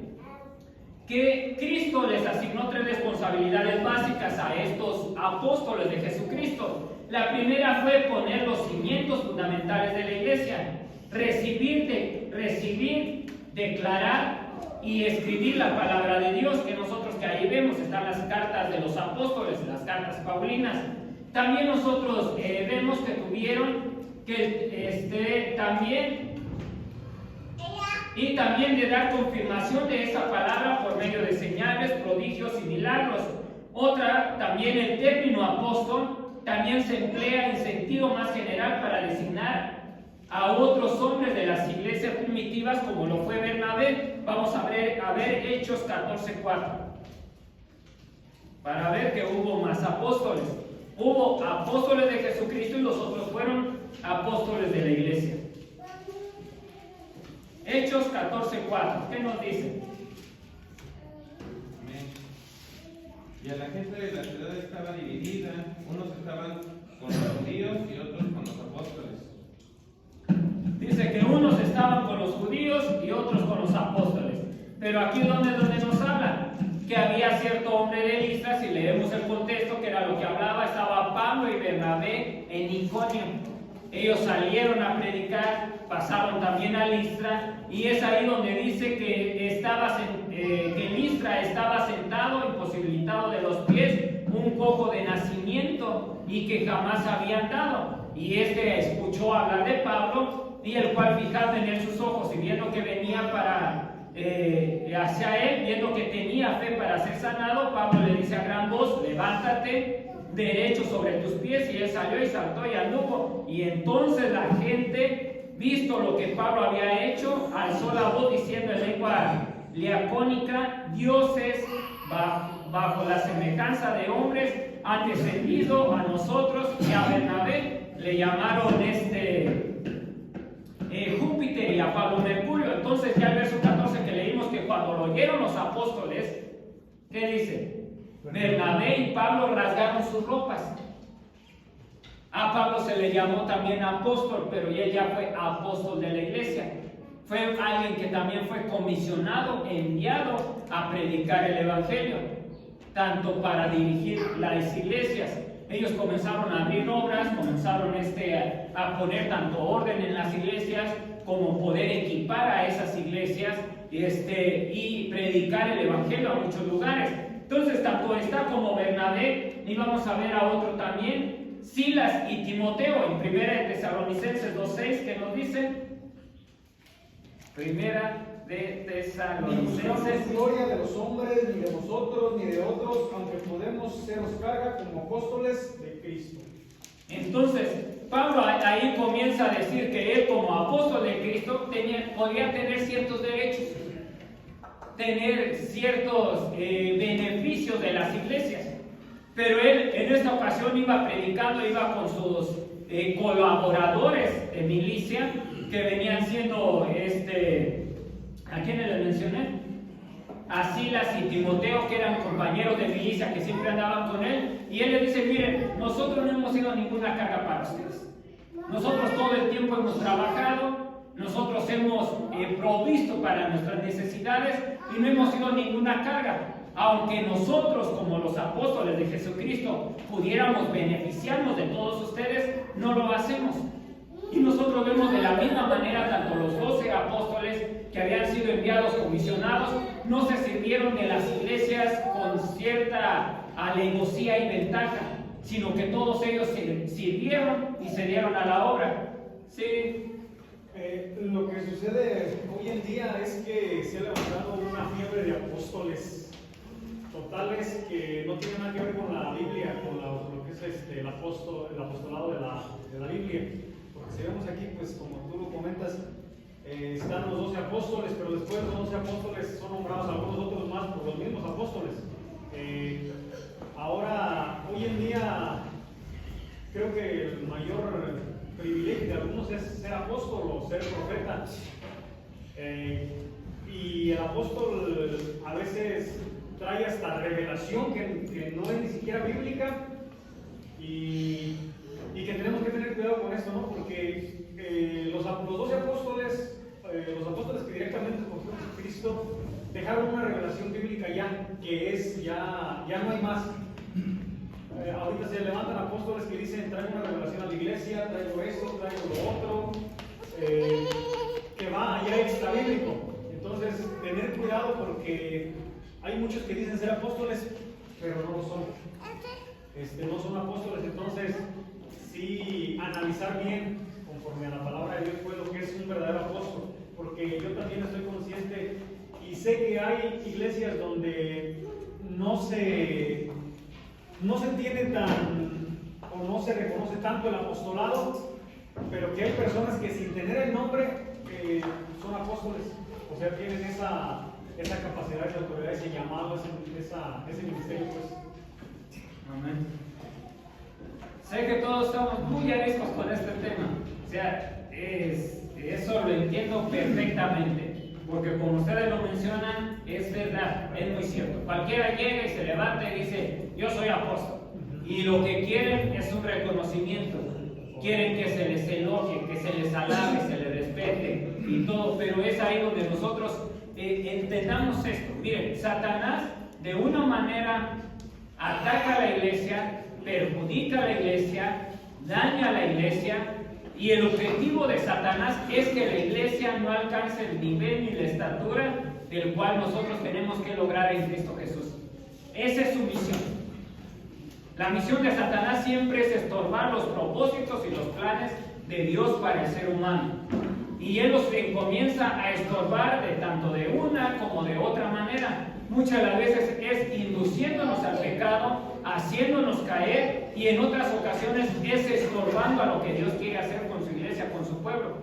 que Cristo les asignó 3 responsabilidades básicas a estos apóstoles de Jesucristo. La primera fue poner los cimientos fundamentales de la iglesia, recibir, declarar y escribir la palabra de Dios, que nosotros que ahí vemos están las cartas de los apóstoles, las cartas paulinas. También nosotros vemos que tuvieron que también de dar confirmación de esa palabra por medio de señales, prodigios y milagros. Otra, también el término apóstol también se emplea en sentido más general para designar a otros hombres de las iglesias primitivas, como lo fue Bernabé. Vamos a ver Hechos 14:4 para ver que hubo más apóstoles. Hubo apóstoles de Jesucristo y los otros fueron apóstoles de la iglesia. Hechos 14:4, ¿qué nos dice? Amén. Y a la gente de la ciudad estaba dividida, unos estaban con los judíos y otros con los apóstoles. Dice que unos estaban con los judíos y otros con los apóstoles. Pero aquí donde nos habla que había cierto hombre de Listra, si leemos el contexto, que era lo que hablaba, estaba Pablo y Bernabé en Iconio. Ellos salieron a predicar, pasaron también a Listra, y es ahí donde dice que en Listra estaba sentado, imposibilitado de los pies, un cojo de nacimiento y que jamás había andado. Y este escuchó hablar de Pablo, y el cual, fijando en él sus ojos y viendo que venía hacia él, viendo que tenía fe para ser sanado, Pablo le dice a gran voz: levántate derecho sobre tus pies. Y él salió y saltó y anduvo. Y entonces la gente, visto lo que Pablo había hecho, alzó la voz diciendo en lengua liacónica: dioses bajo la semejanza de hombres han descendido a nosotros. Y a Bernabé le llamaron Júpiter, y a Pablo Mercurio. Entonces ya el verso 14 que leímos, que cuando lo oyeron los apóstoles, ¿qué dice? Bernabé y Pablo rasgaron sus ropas. A Pablo se le llamó también apóstol, pero él ya fue apóstol de la iglesia. Fue alguien que también fue comisionado, enviado a predicar el evangelio, tanto para dirigir las iglesias. Ellos comenzaron a abrir obras, comenzaron a poner tanto orden en las iglesias como poder equipar a esas iglesias y predicar el evangelio a muchos lugares. Entonces, tanto está como Bernabé, y vamos a ver a otro también, Silas y Timoteo, en 1 Tesalonicenses 2:6, que nos dice, 1 de Tesalonicenses. Ni buscamos gloria de los hombres, ni de nosotros, ni de otros, aunque podemos seros carga como apóstoles de Cristo. Entonces, Pablo ahí comienza a decir que él, como apóstol de Cristo, podía tener ciertos derechos, tener ciertos beneficios de las iglesias. Pero él en esta ocasión iba predicando, iba con sus colaboradores de milicia, que venían siendo, ¿a quiénes les mencioné? A Silas y Timoteo, que eran compañeros de milicia, que siempre andaban con él, y él le dice, miren, nosotros no hemos sido ninguna carga para ustedes. Nosotros todo el tiempo hemos trabajado, nosotros hemos provisto para nuestras necesidades, y no hemos sido ninguna carga. Aunque nosotros, como los apóstoles de Jesucristo, pudiéramos beneficiarnos de todos ustedes, no lo hacemos. Y nosotros vemos de la misma manera tanto los 12 apóstoles que habían sido enviados, comisionados, no se sirvieron de las iglesias con cierta alevosía y ventaja, sino que todos ellos sirvieron y se dieron a la obra. Sí. Lo que sucede hoy en día es que se ha levantado una fiebre de apóstoles totales que no tienen nada que ver con la Biblia, con lo que es el apostolado de la Biblia. Porque si vemos aquí, pues como tú lo comentas, están los 12 apóstoles, pero después los 12 apóstoles son nombrados algunos otros más por los mismos apóstoles. Ahora, hoy en día, creo que el mayor privilegio de algunos es ser apóstol o ser profeta. Y el apóstol a veces trae hasta revelación que no es ni siquiera bíblica y que tenemos que tener cuidado con esto, ¿no? Porque los 12 apóstoles, los apóstoles que directamente por Cristo dejaron una revelación bíblica ya no hay más. Ahorita se levantan apóstoles que dicen, traigo una revelación a la iglesia, traigo esto, traigo lo otro, que va allá extra bíblico. Entonces, tener cuidado porque hay muchos que dicen ser apóstoles, pero no lo son. No son apóstoles, entonces sí analizar bien, conforme a la palabra de Dios, pues lo que es un verdadero apóstol. Porque yo también estoy consciente y sé que hay iglesias donde no se entiende o no se reconoce tanto el apostolado, pero que hay personas que sin tener el nombre son apóstoles, o sea, tienen esa capacidad, esa autoridad, ese llamado, ese ministerio, pues. Amén. Sé que todos estamos muy ariscos con este tema, o sea, eso lo entiendo perfectamente, porque como ustedes lo mencionan, es verdad, es muy cierto. Cualquiera llega y se levanta y dice, yo soy apóstol, y lo que quieren es un reconocimiento, quieren que se les elogie, que se les alabe, se les respete y todo, pero es ahí donde nosotros entendamos esto. Miren, Satanás de una manera ataca a la iglesia, perjudica a la iglesia, daña a la iglesia, y el objetivo de Satanás es que la iglesia no alcance el nivel ni la estatura del cual nosotros tenemos que lograr en Cristo Jesús. Esa es su misión. La misión de Satanás siempre es estorbar los propósitos y los planes de Dios para el ser humano. Y él los comienza a estorbar tanto de una como de otra manera. Muchas de las veces es induciéndonos al pecado, haciéndonos caer, y en otras ocasiones es estorbando a lo que Dios quiere hacer con su iglesia, con su pueblo.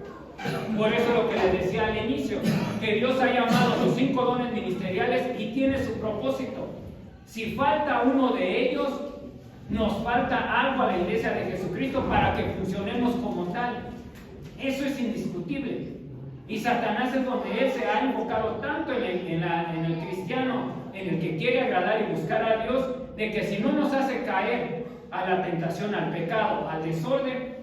Por eso lo que les decía al inicio, que Dios ha llamado los 5 dones ministeriales y tiene su propósito. Si falta uno de ellos, nos falta algo a la iglesia de Jesucristo para que funcionemos como tal. Eso es indiscutible. Y Satanás es donde él se ha enfocado tanto en el cristiano, en el que quiere agradar y buscar a Dios, de que si no nos hace caer a la tentación, al pecado, al desorden,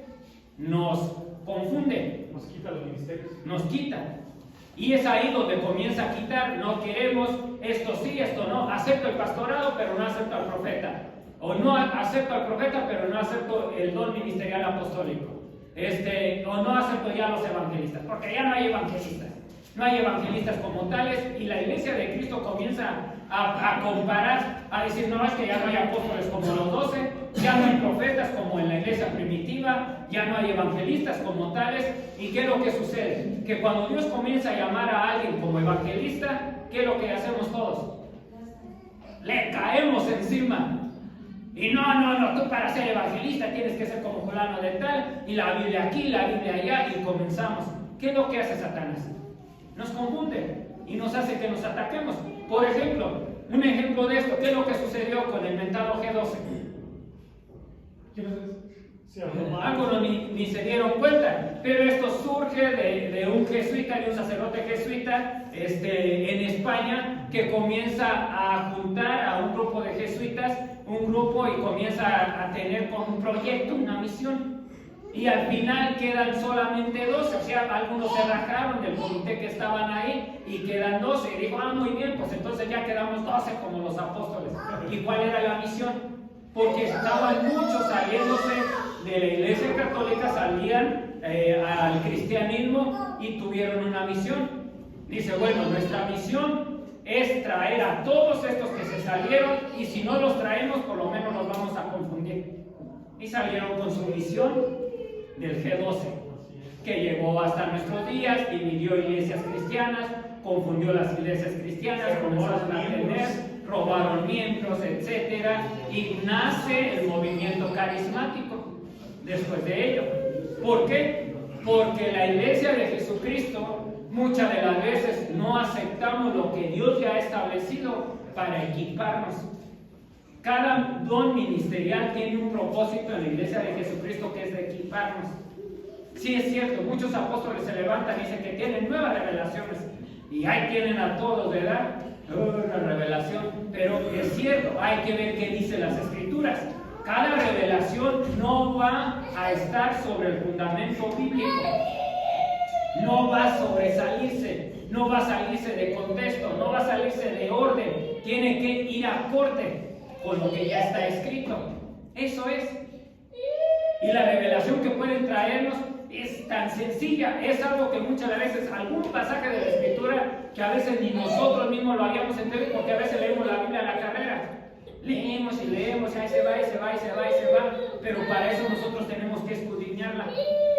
nos confunde, Nos quita los ministerios. nos quita. Y es ahí donde comienza a quitar. No queremos esto sí, esto no. Acepto el pastorado, pero no acepto al profeta. O no acepto al profeta, pero no acepto el don ministerial apostólico. O no acepto ya los evangelistas, porque ya no hay evangelistas. No hay evangelistas como tales, y la iglesia de Cristo comienza a comparar, a decir, no, es que ya no hay apóstoles como los 12, ya no hay profetas como en la iglesia primitiva, ya no hay evangelistas como tales. ¿Y qué es lo que sucede? Que cuando Dios comienza a llamar a alguien como evangelista, ¿qué es lo que hacemos todos? Le caemos encima. Y no, tú para ser evangelista tienes que ser como fulano de tal, y la Biblia aquí, la Biblia allá, y comenzamos. ¿Qué es lo que hace Satanás? Nos confunde y nos hace que nos ataquemos. Por ejemplo, un ejemplo de esto, ¿qué es lo que sucedió con el mentado G12? Algunos ni se dieron cuenta, pero esto surge de un jesuita, de un sacerdote jesuita en España, que comienza a juntar a un grupo de jesuitas, y comienza a tener como un proyecto, una misión. Y al final quedan solamente 12, o sea, algunos se rajaron del comité que estaban ahí y quedan 12. Y dijo, muy bien, pues entonces ya quedamos 12 como los apóstoles. ¿Y cuál era la misión? Porque estaban muchos saliéndose de la iglesia católica, salían al cristianismo y tuvieron una misión. Dice, bueno, nuestra misión es traer a todos estos que se salieron, y si no los traemos, por lo menos los vamos a confundir. Y salieron con su misión del G12, que llegó hasta nuestros días, dividió iglesias cristianas, confundió las iglesias cristianas, comenzaron a tener, robaron miembros, etc. Y nace el movimiento carismático después de ello. ¿Por qué? Porque la iglesia de Jesucristo muchas de las veces no aceptamos lo que Dios ya ha establecido para equiparnos. Cada don ministerial tiene un propósito en la iglesia de Jesucristo, que es de equiparnos. Sí, es cierto, muchos apóstoles se levantan y dicen que tienen nuevas revelaciones, y ahí tienen a todos, ¿verdad? Una revelación, pero es cierto, hay que ver qué dicen las Escrituras. Cada revelación no va a estar sobre el fundamento bíblico, no va a sobresalirse, no va a salirse de contexto, no va a salirse de orden, tiene que ir acorde con lo que ya está escrito. Eso es. Y la revelación que pueden traernos es tan sencilla, es algo que muchas veces, algún pasaje de la Escritura, que a veces ni nosotros mismos lo habíamos entendido, porque a veces leemos la Biblia a la carrera. Leemos y leemos, y ahí se va, y se va, y se va, y se va. Pero para eso nosotros tenemos que escudriñarla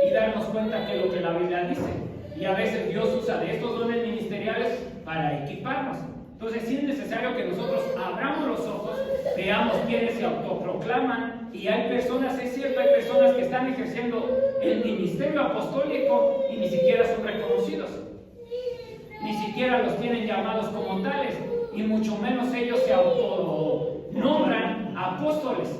y darnos cuenta que lo que la Biblia dice. Y a veces Dios usa de estos dones ministeriales para equiparnos. Entonces sí es necesario que nosotros abramos los ojos, veamos quiénes se autoproclaman, y hay personas, es cierto, hay personas que están ejerciendo el ministerio apostólico y ni siquiera son reconocidos, ni siquiera los tienen llamados como tales, y mucho menos ellos se autonombran apóstoles,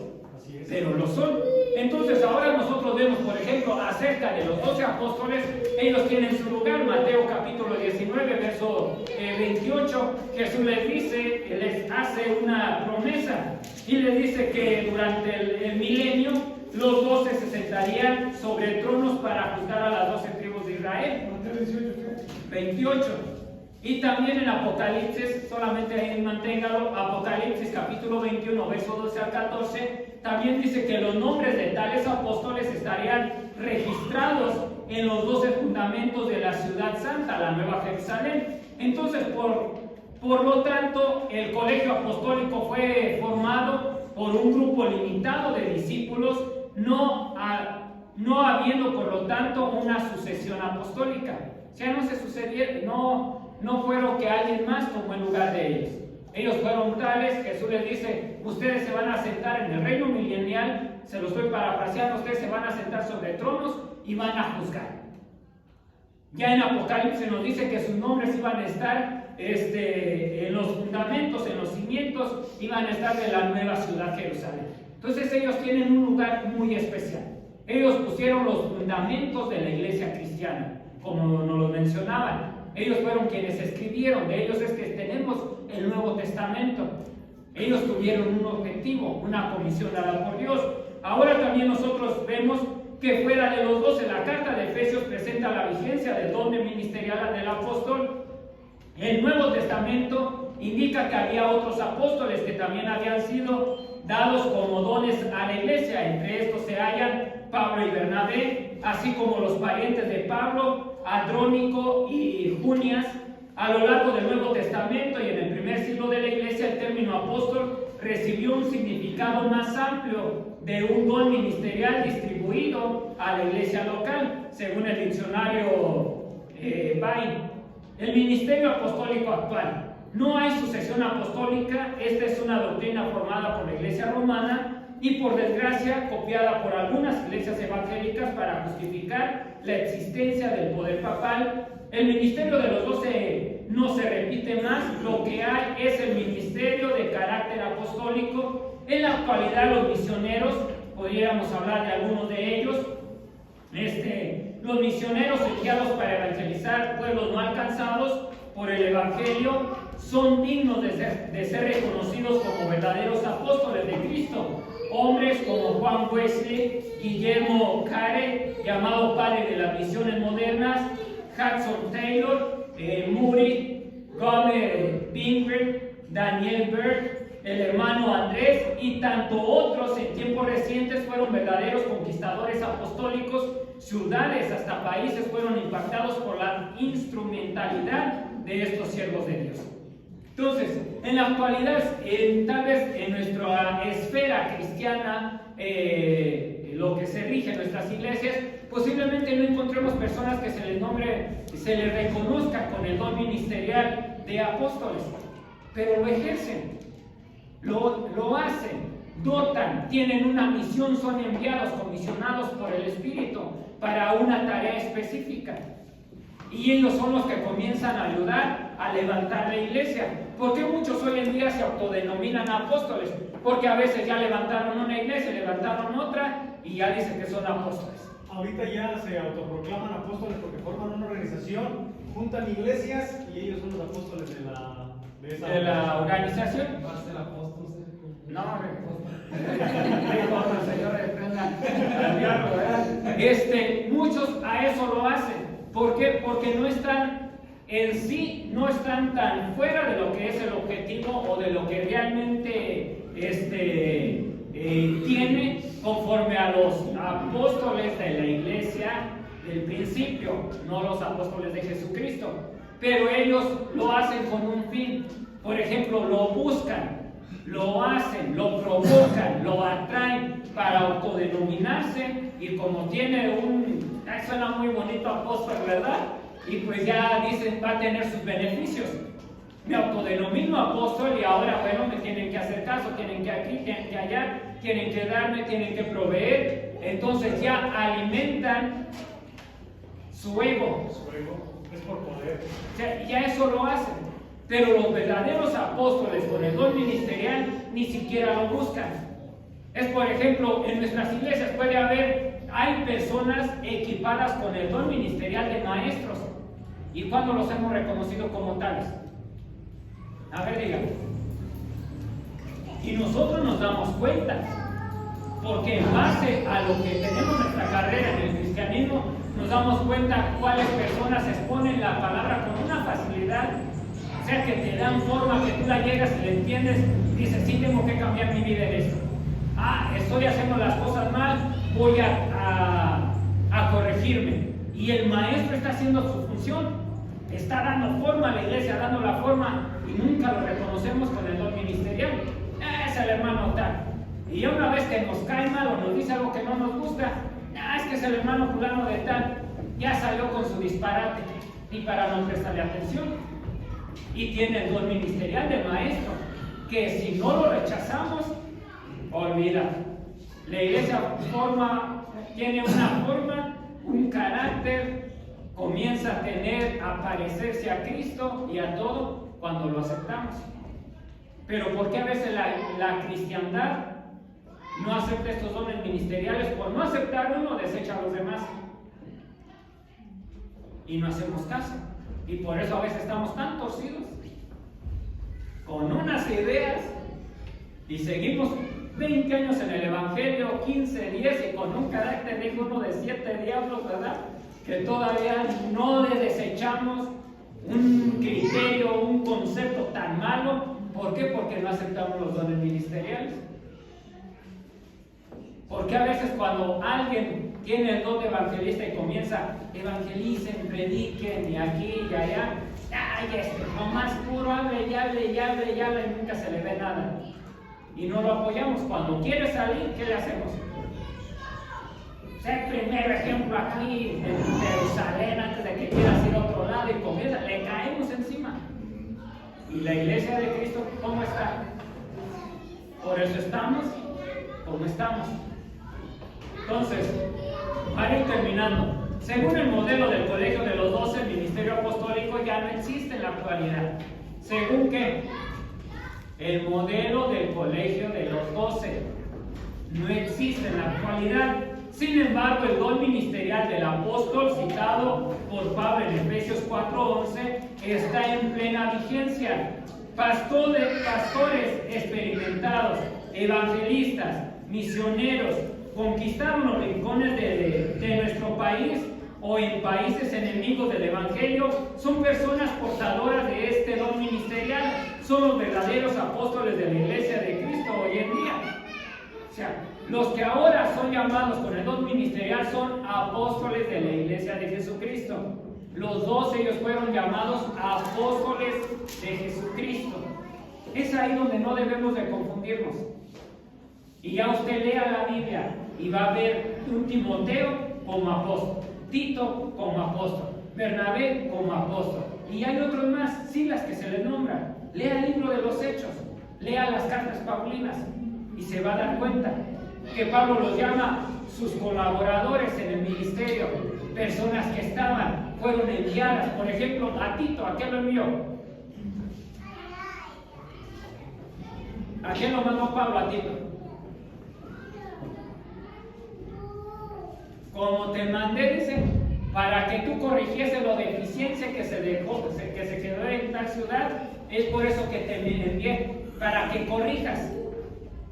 pero lo son. Entonces ahora nosotros vemos, por ejemplo, acerca de los 12 apóstoles, ellos tienen su lugar. Mateo capítulo 19, verso 28, Jesús les dice, les hace una promesa, y les dice que durante el milenio los 12 se sentarían sobre tronos para juzgar a las 12 tribus de Israel. 28. Y también en Apocalipsis, solamente ahí manténgalo, Apocalipsis capítulo 21, verso 12 al 14, también dice que los nombres de tales apóstoles estarían registrados en los 12 fundamentos de la ciudad santa, la Nueva Jerusalén. Entonces, por lo tanto, el colegio apostólico fue formado por un grupo limitado de discípulos, no habiendo, por lo tanto, una sucesión apostólica. O sea, no se sucedieron, no fueron que alguien más tomó el lugar de ellos. Ellos fueron tales. Jesús les dice, ustedes se van a sentar en el reino milenial, se lo estoy parafraseando, ustedes se van a sentar sobre tronos y van a juzgar. Ya en Apocalipsis nos dice que sus nombres iban a estar en los fundamentos, en los cimientos, iban a estar de la nueva ciudad Jerusalén. Entonces ellos tienen un lugar muy especial. Ellos pusieron los fundamentos de la iglesia cristiana. como nos lo mencionaban. Ellos fueron quienes escribieron, de ellos es que tenemos el Nuevo Testamento. Ellos tuvieron un objetivo, una comisión dada por Dios. Ahora también nosotros vemos que fuera de los dos, en la carta de Efesios presenta la vigencia del don ministerial del apóstol. El Nuevo Testamento indica que había otros apóstoles que también habían sido dados como dones a la iglesia. Entre estos se hallan Pablo y Bernabé, así como los parientes de Pablo, Andrónico y Junias. A lo largo del Nuevo Testamento y en el primer siglo de la iglesia, el término apóstol recibió un significado más amplio de un don ministerial distribuido a la iglesia local, según el diccionario Bain. El ministerio apostólico actual. No hay sucesión apostólica. Esta es una doctrina formada por la iglesia romana y, por desgracia, copiada por algunas iglesias evangélicas para justificar la existencia del poder papal. El ministerio de los 12 no se repite más. Lo que hay es el ministerio de carácter apostólico. En la actualidad, los misioneros, podríamos hablar de algunos de ellos, los misioneros enviados para evangelizar pueblos no alcanzados por el Evangelio son dignos de ser reconocidos como verdaderos apóstoles de Cristo. Hombres como Juan Wesley, Guillermo Carey, llamado padre de las misiones modernas, Hudson Taylor, Moody, Gomer Bingren, Daniel Berg, el hermano Andrés y tanto otros en tiempos recientes fueron verdaderos conquistadores apostólicos. Ciudades hasta países fueron impactados por la instrumentalidad de estos siervos de Dios. Entonces, en la actualidad, tal vez en nuestra esfera cristiana, lo que se rige en nuestras iglesias, posiblemente no encontremos personas que se les nombre, se les reconozca con el don ministerial de apóstoles, pero lo ejercen, lo hacen, dotan, tienen una misión, son enviados, comisionados por el Espíritu para una tarea específica. Y ellos son los que comienzan a ayudar a levantar la iglesia. ¿Por qué muchos hoy en día se autodenominan apóstoles? Porque a veces ya levantaron una iglesia, levantaron otra y ya dicen que son apóstoles. Ahorita ya se autoproclaman apóstoles porque forman una organización, juntan iglesias y ellos son los apóstoles de la organización. Va a ser apóstol. No, el Señor reprenda al diablo, ¿verdad? Muchos a eso lo hacen. ¿Por qué? Porque no están en sí, no están tan fuera de lo que es el objetivo o de lo que realmente tiene conforme a los apóstoles de la iglesia del principio, no los apóstoles de Jesucristo. Pero ellos lo hacen con un fin. Por ejemplo, lo buscan, lo hacen, lo provocan, lo atraen para autodenominarse y como tiene suena muy bonito apóstol, ¿verdad? Y pues ya dicen, va a tener sus beneficios. Me autodenomino apóstol y ahora, bueno, me tienen que hacer caso, tienen que aquí, tienen que allá, tienen que darme, tienen que proveer. Entonces ya alimentan su ego. Su ego es por poder. O sea, ya eso lo hacen. Pero los verdaderos apóstoles con el don ministerial ni siquiera lo buscan. Es, por ejemplo, en nuestras iglesias hay personas equipadas con el don ministerial de maestros. ¿Y cuándo los hemos reconocido como tales? A ver, díganme. Y nosotros nos damos cuenta, porque en base a lo que tenemos nuestra carrera en el cristianismo, nos damos cuenta cuáles personas exponen la palabra con una facilidad. O sea, que te dan forma, que tú la llegas y la entiendes, dices, sí, tengo que cambiar mi vida en esto. Estoy haciendo las cosas mal, voy a corregirme. Y el maestro está haciendo su función, está dando forma a la iglesia, dando la forma, y nunca lo reconocemos con el don ministerial. Es el hermano tal. Y ya una vez que nos cae mal o nos dice algo que no nos gusta, es que es el hermano fulano de tal, ya salió con su disparate, y para no prestarle atención. Y tiene el don ministerial de maestro, que si no lo rechazamos, olvida. La iglesia tiene una forma, un carácter, comienza a parecerse a Cristo y a todo cuando lo aceptamos. Pero ¿por qué a veces la cristiandad no acepta estos dones ministeriales? Por no aceptar uno, desecha a los demás. y no hacemos caso. Y por eso a veces estamos tan torcidos, con unas ideas, y seguimos 20 años en el Evangelio, 15, 10, y con un carácter, dijo uno, de 7 diablos, ¿verdad? Que todavía no le desechamos un criterio, un concepto tan malo. ¿Por qué? Porque no aceptamos los dones ministeriales. Porque a veces cuando alguien tiene el don de evangelista y comienza, evangelicen, prediquen, y aquí y allá, ay, nomás puro hable y nunca se le ve nada. Y no lo apoyamos. Cuando quiere salir, ¿qué le hacemos? Ser primer ejemplo aquí en Jerusalén antes de que quieras ir a otro lado y comienza, le caemos encima. ¿Y la iglesia de Cristo cómo está? Por eso estamos como estamos. Entonces, para ir terminando, según el modelo del Colegio de los 12, el ministerio apostólico ya no existe en la actualidad. ¿Según qué? El modelo del Colegio de los 12 no existe en la actualidad. Sin embargo, el don ministerial del apóstol citado por Pablo en Efesios 4:11 está en plena vigencia. Pastores experimentados, evangelistas, misioneros, conquistaron los rincones de nuestro país o en países enemigos del Evangelio, son personas portadoras de este don ministerial, son los verdaderos apóstoles de la Iglesia de Cristo hoy en día. O sea, los que ahora son llamados con el don ministerial son apóstoles de la Iglesia de Jesucristo. Los 12 ellos fueron llamados apóstoles de Jesucristo. Es ahí donde no debemos de confundirnos. Y ya usted lea la Biblia y va a ver un Timoteo como apóstol, Tito como apóstol, Bernabé como apóstol. Y hay otros más, sí, las que se les nombran. Lea el libro de los Hechos, lea las cartas paulinas y se va a dar cuenta que Pablo los llama sus colaboradores en el ministerio, personas que fueron enviadas. Por ejemplo, a Tito, ¿a qué lo envió? ¿A quién lo mandó Pablo a Tito? Como te mandé, dice, para que tú corrigiese la deficiencia que se quedó en tal ciudad, es por eso que te envié, para que corrijas,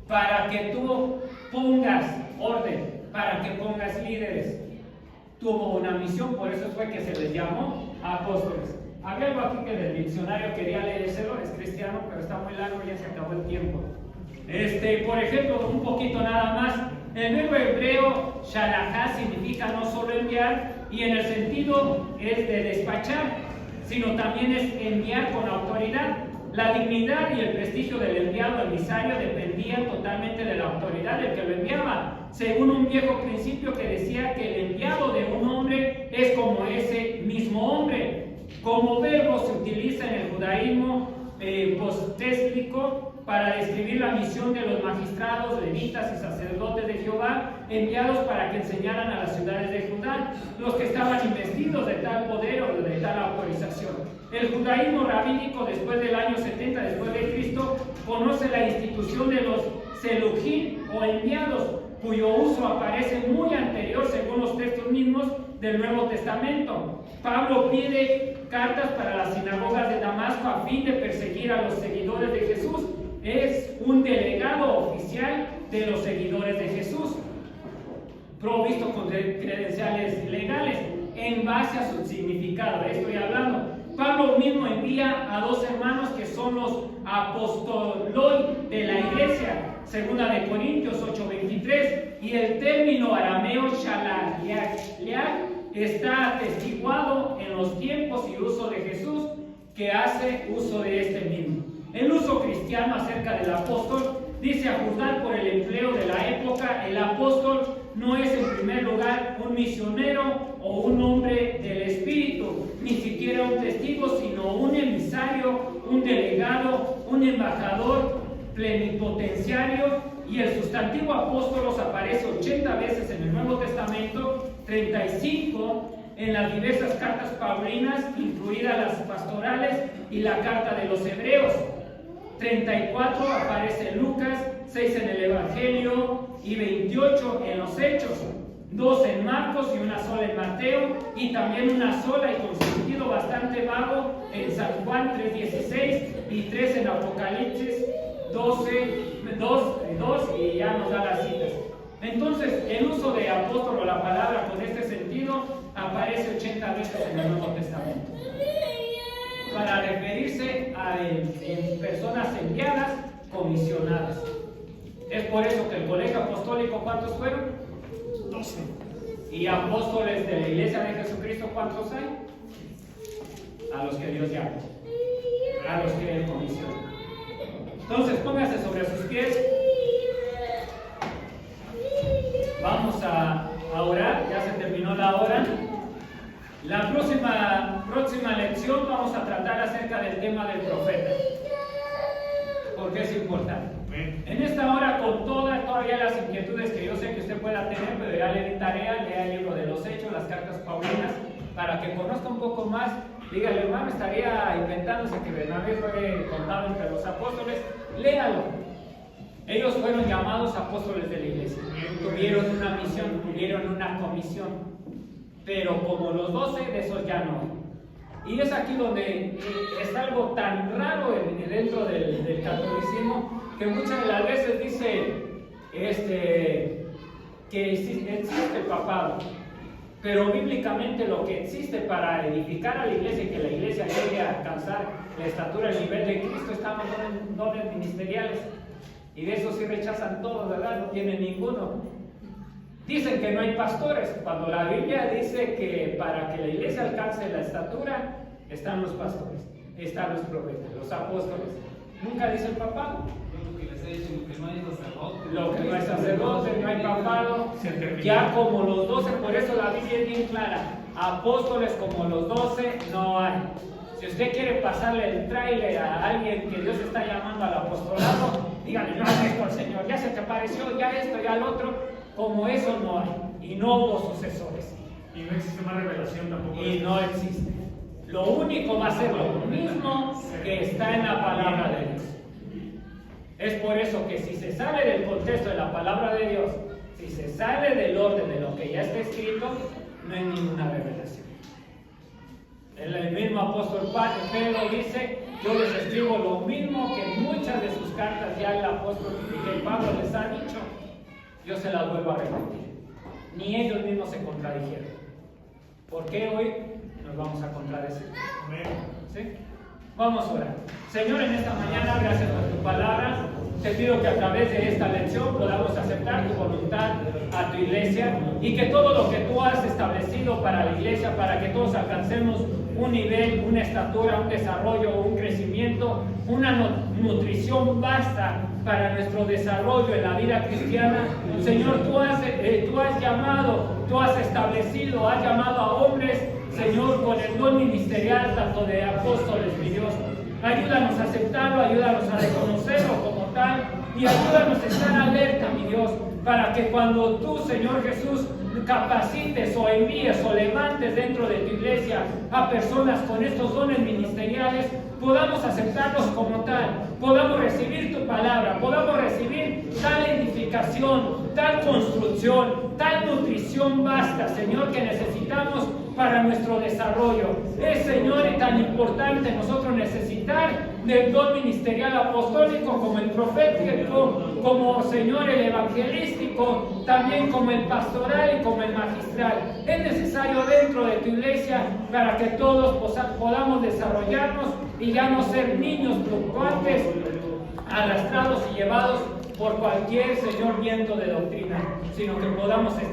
para que tú pongas orden, para que pongas líderes. Tuvo una misión, por eso fue que se les llamó apóstoles. Había algo aquí que del diccionario quería leérselo, es cristiano, pero está muy largo y ya se acabó el tiempo. Por ejemplo, un poquito nada más. El verbo hebreo shalachá significa no solo enviar, y en el sentido es de despachar, sino también es enviar con autoridad. La dignidad y el prestigio del enviado emisario dependían totalmente de la autoridad del que lo enviaba, según un viejo principio que decía que el enviado de un hombre es como ese mismo hombre. Como verbo se utiliza en el judaísmo postéstico para describir la misión de los magistrados, levitas y sacerdotes de Jehová, enviados para que enseñaran a las ciudades de Judá, los que estaban investidos de tal poder o de tal autorización. El judaísmo rabínico, después del año 70 después de Cristo, conoce la institución de los selujín o enviados, cuyo uso aparece muy anterior, según los textos mismos del Nuevo Testamento. Pablo pide cartas para las sinagogas de Damasco a fin de perseguir a los seguidores de Jesús. Es un delegado oficial de los seguidores de Jesús, provisto con credenciales legales en base a su significado. Estoy hablando. Pablo mismo envía a 2 hermanos que son los apostoloi de la iglesia, 2 de Corintios 8:23, y el término arameo shalach está atestiguado en los tiempos y uso de Jesús, que hace uso de este mismo. El uso cristiano acerca del apóstol dice, a juzgar por el empleo de la época, el apóstol no es en primer lugar un misionero o un hombre del Espíritu, ni siquiera un testigo, sino un emisario, un delegado, un embajador plenipotenciario, y el sustantivo apóstolos aparece 80 veces en el Nuevo Testamento, 35 en las diversas cartas paulinas, incluidas las pastorales y la carta de los hebreos. 34 aparece en Lucas, 6 en el Evangelio y 28 en los Hechos. 2 en Marcos y una sola en Mateo, y también una sola y con sentido bastante vago en San Juan 3:16 y 3 en Apocalipsis 2 y ya nos da las citas. Entonces, el uso de apóstol o la palabra con este sentido aparece 80 veces en el Nuevo Testamento para referirse a personas enviadas, comisionadas. Es por eso que el colegio apostólico, ¿cuántos fueron? 12. ¿Y apóstoles de la Iglesia de Jesucristo, cuántos hay? A los que Dios llama, a los que Él comisiona. Entonces, póngase sobre sus pies. Vamos a orar, ya se terminó la hora. La próxima lección vamos a tratar acerca del tema del profeta, porque es importante. En esta hora, con todavía las inquietudes que yo sé que usted pueda tener, pero ya le di tarea, lea el libro de los Hechos, las cartas paulinas, para que conozca un poco más. Dígale, hermano, estaría inventándose que Bernabé fue contado entre los apóstoles. Léalo. Ellos fueron llamados apóstoles de la iglesia. Tuvieron una misión, tuvieron una comisión. Pero como los 12, de esos ya no hay. Y es aquí donde es algo tan raro dentro del catolicismo, que muchas de las veces dice que existe el papado. Pero bíblicamente lo que existe para edificar a la iglesia y que la iglesia llegue a alcanzar la estatura, el nivel de Cristo, están los dones ministeriales. Y de eso sí rechazan todos, ¿verdad? No tienen ninguno. Dicen que no hay pastores, cuando la Biblia dice que para que la iglesia alcance la estatura, están los pastores, están los profetas, los apóstoles. Nunca dice el papado. Lo que les he dicho, lo que no hay sacerdote. Lo que no hay sacerdote, no hay papado. Ya como los 12, por eso la Biblia es bien clara. Apóstoles como los 12 no hay. Si usted quiere pasarle el tráiler a alguien que Dios está llamando al apostolado, dígale, no has visto al Señor, ya se te apareció, ya esto, ya lo otro. Como eso no hay, y no hubo sucesores. Y no existe más revelación tampoco. Y no existe. Lo único va a ser lo mismo que está en la palabra de Dios. Es por eso que si se sale del contexto de la palabra de Dios, si se sale del orden de lo que ya está escrito, no hay ninguna revelación. El mismo apóstol Pedro dice, yo les escribo lo mismo que en muchas de sus cartas ya el apóstol que Pablo les ha dicho. Yo se las vuelvo a repetir. Ni ellos mismos se contradijeron. ¿Por qué hoy nos vamos a contradecir? ¿Sí? Vamos a orar. Señor, en esta mañana, gracias por tu palabra. Te pido que a través de esta lección podamos aceptar tu voluntad a tu iglesia y que todo lo que tú has establecido para la iglesia, para que todos alcancemos un nivel, una estatura, un desarrollo, un crecimiento, una nutrición basta para nuestro desarrollo en la vida cristiana. Señor, tú has llamado, tú has establecido, has llamado a hombres, Señor, con el don ministerial tanto de apóstoles, mi Dios. Ayúdanos a aceptarlo, ayúdanos a reconocerlo como tal y ayúdanos a estar alerta, mi Dios, para que cuando tú, Señor Jesús, capacites o envíes o levantes dentro de tu iglesia a personas con estos dones ministeriales, podamos aceptarlos como tal, podamos recibir tu palabra, podamos recibir tal edificación, tal construcción, tal nutrición basta, Señor, que necesitamos para nuestro desarrollo. Es, Señor, tan importante nosotros necesitar del don ministerial apostólico como el profético, como, Señor, el evangelístico, también como el pastoral y como el magistral. Es necesario dentro de tu iglesia para que todos podamos desarrollarnos y ya no ser niños fluctuantes, arrastrados y llevados por cualquier, Señor, viento de doctrina, sino que podamos estar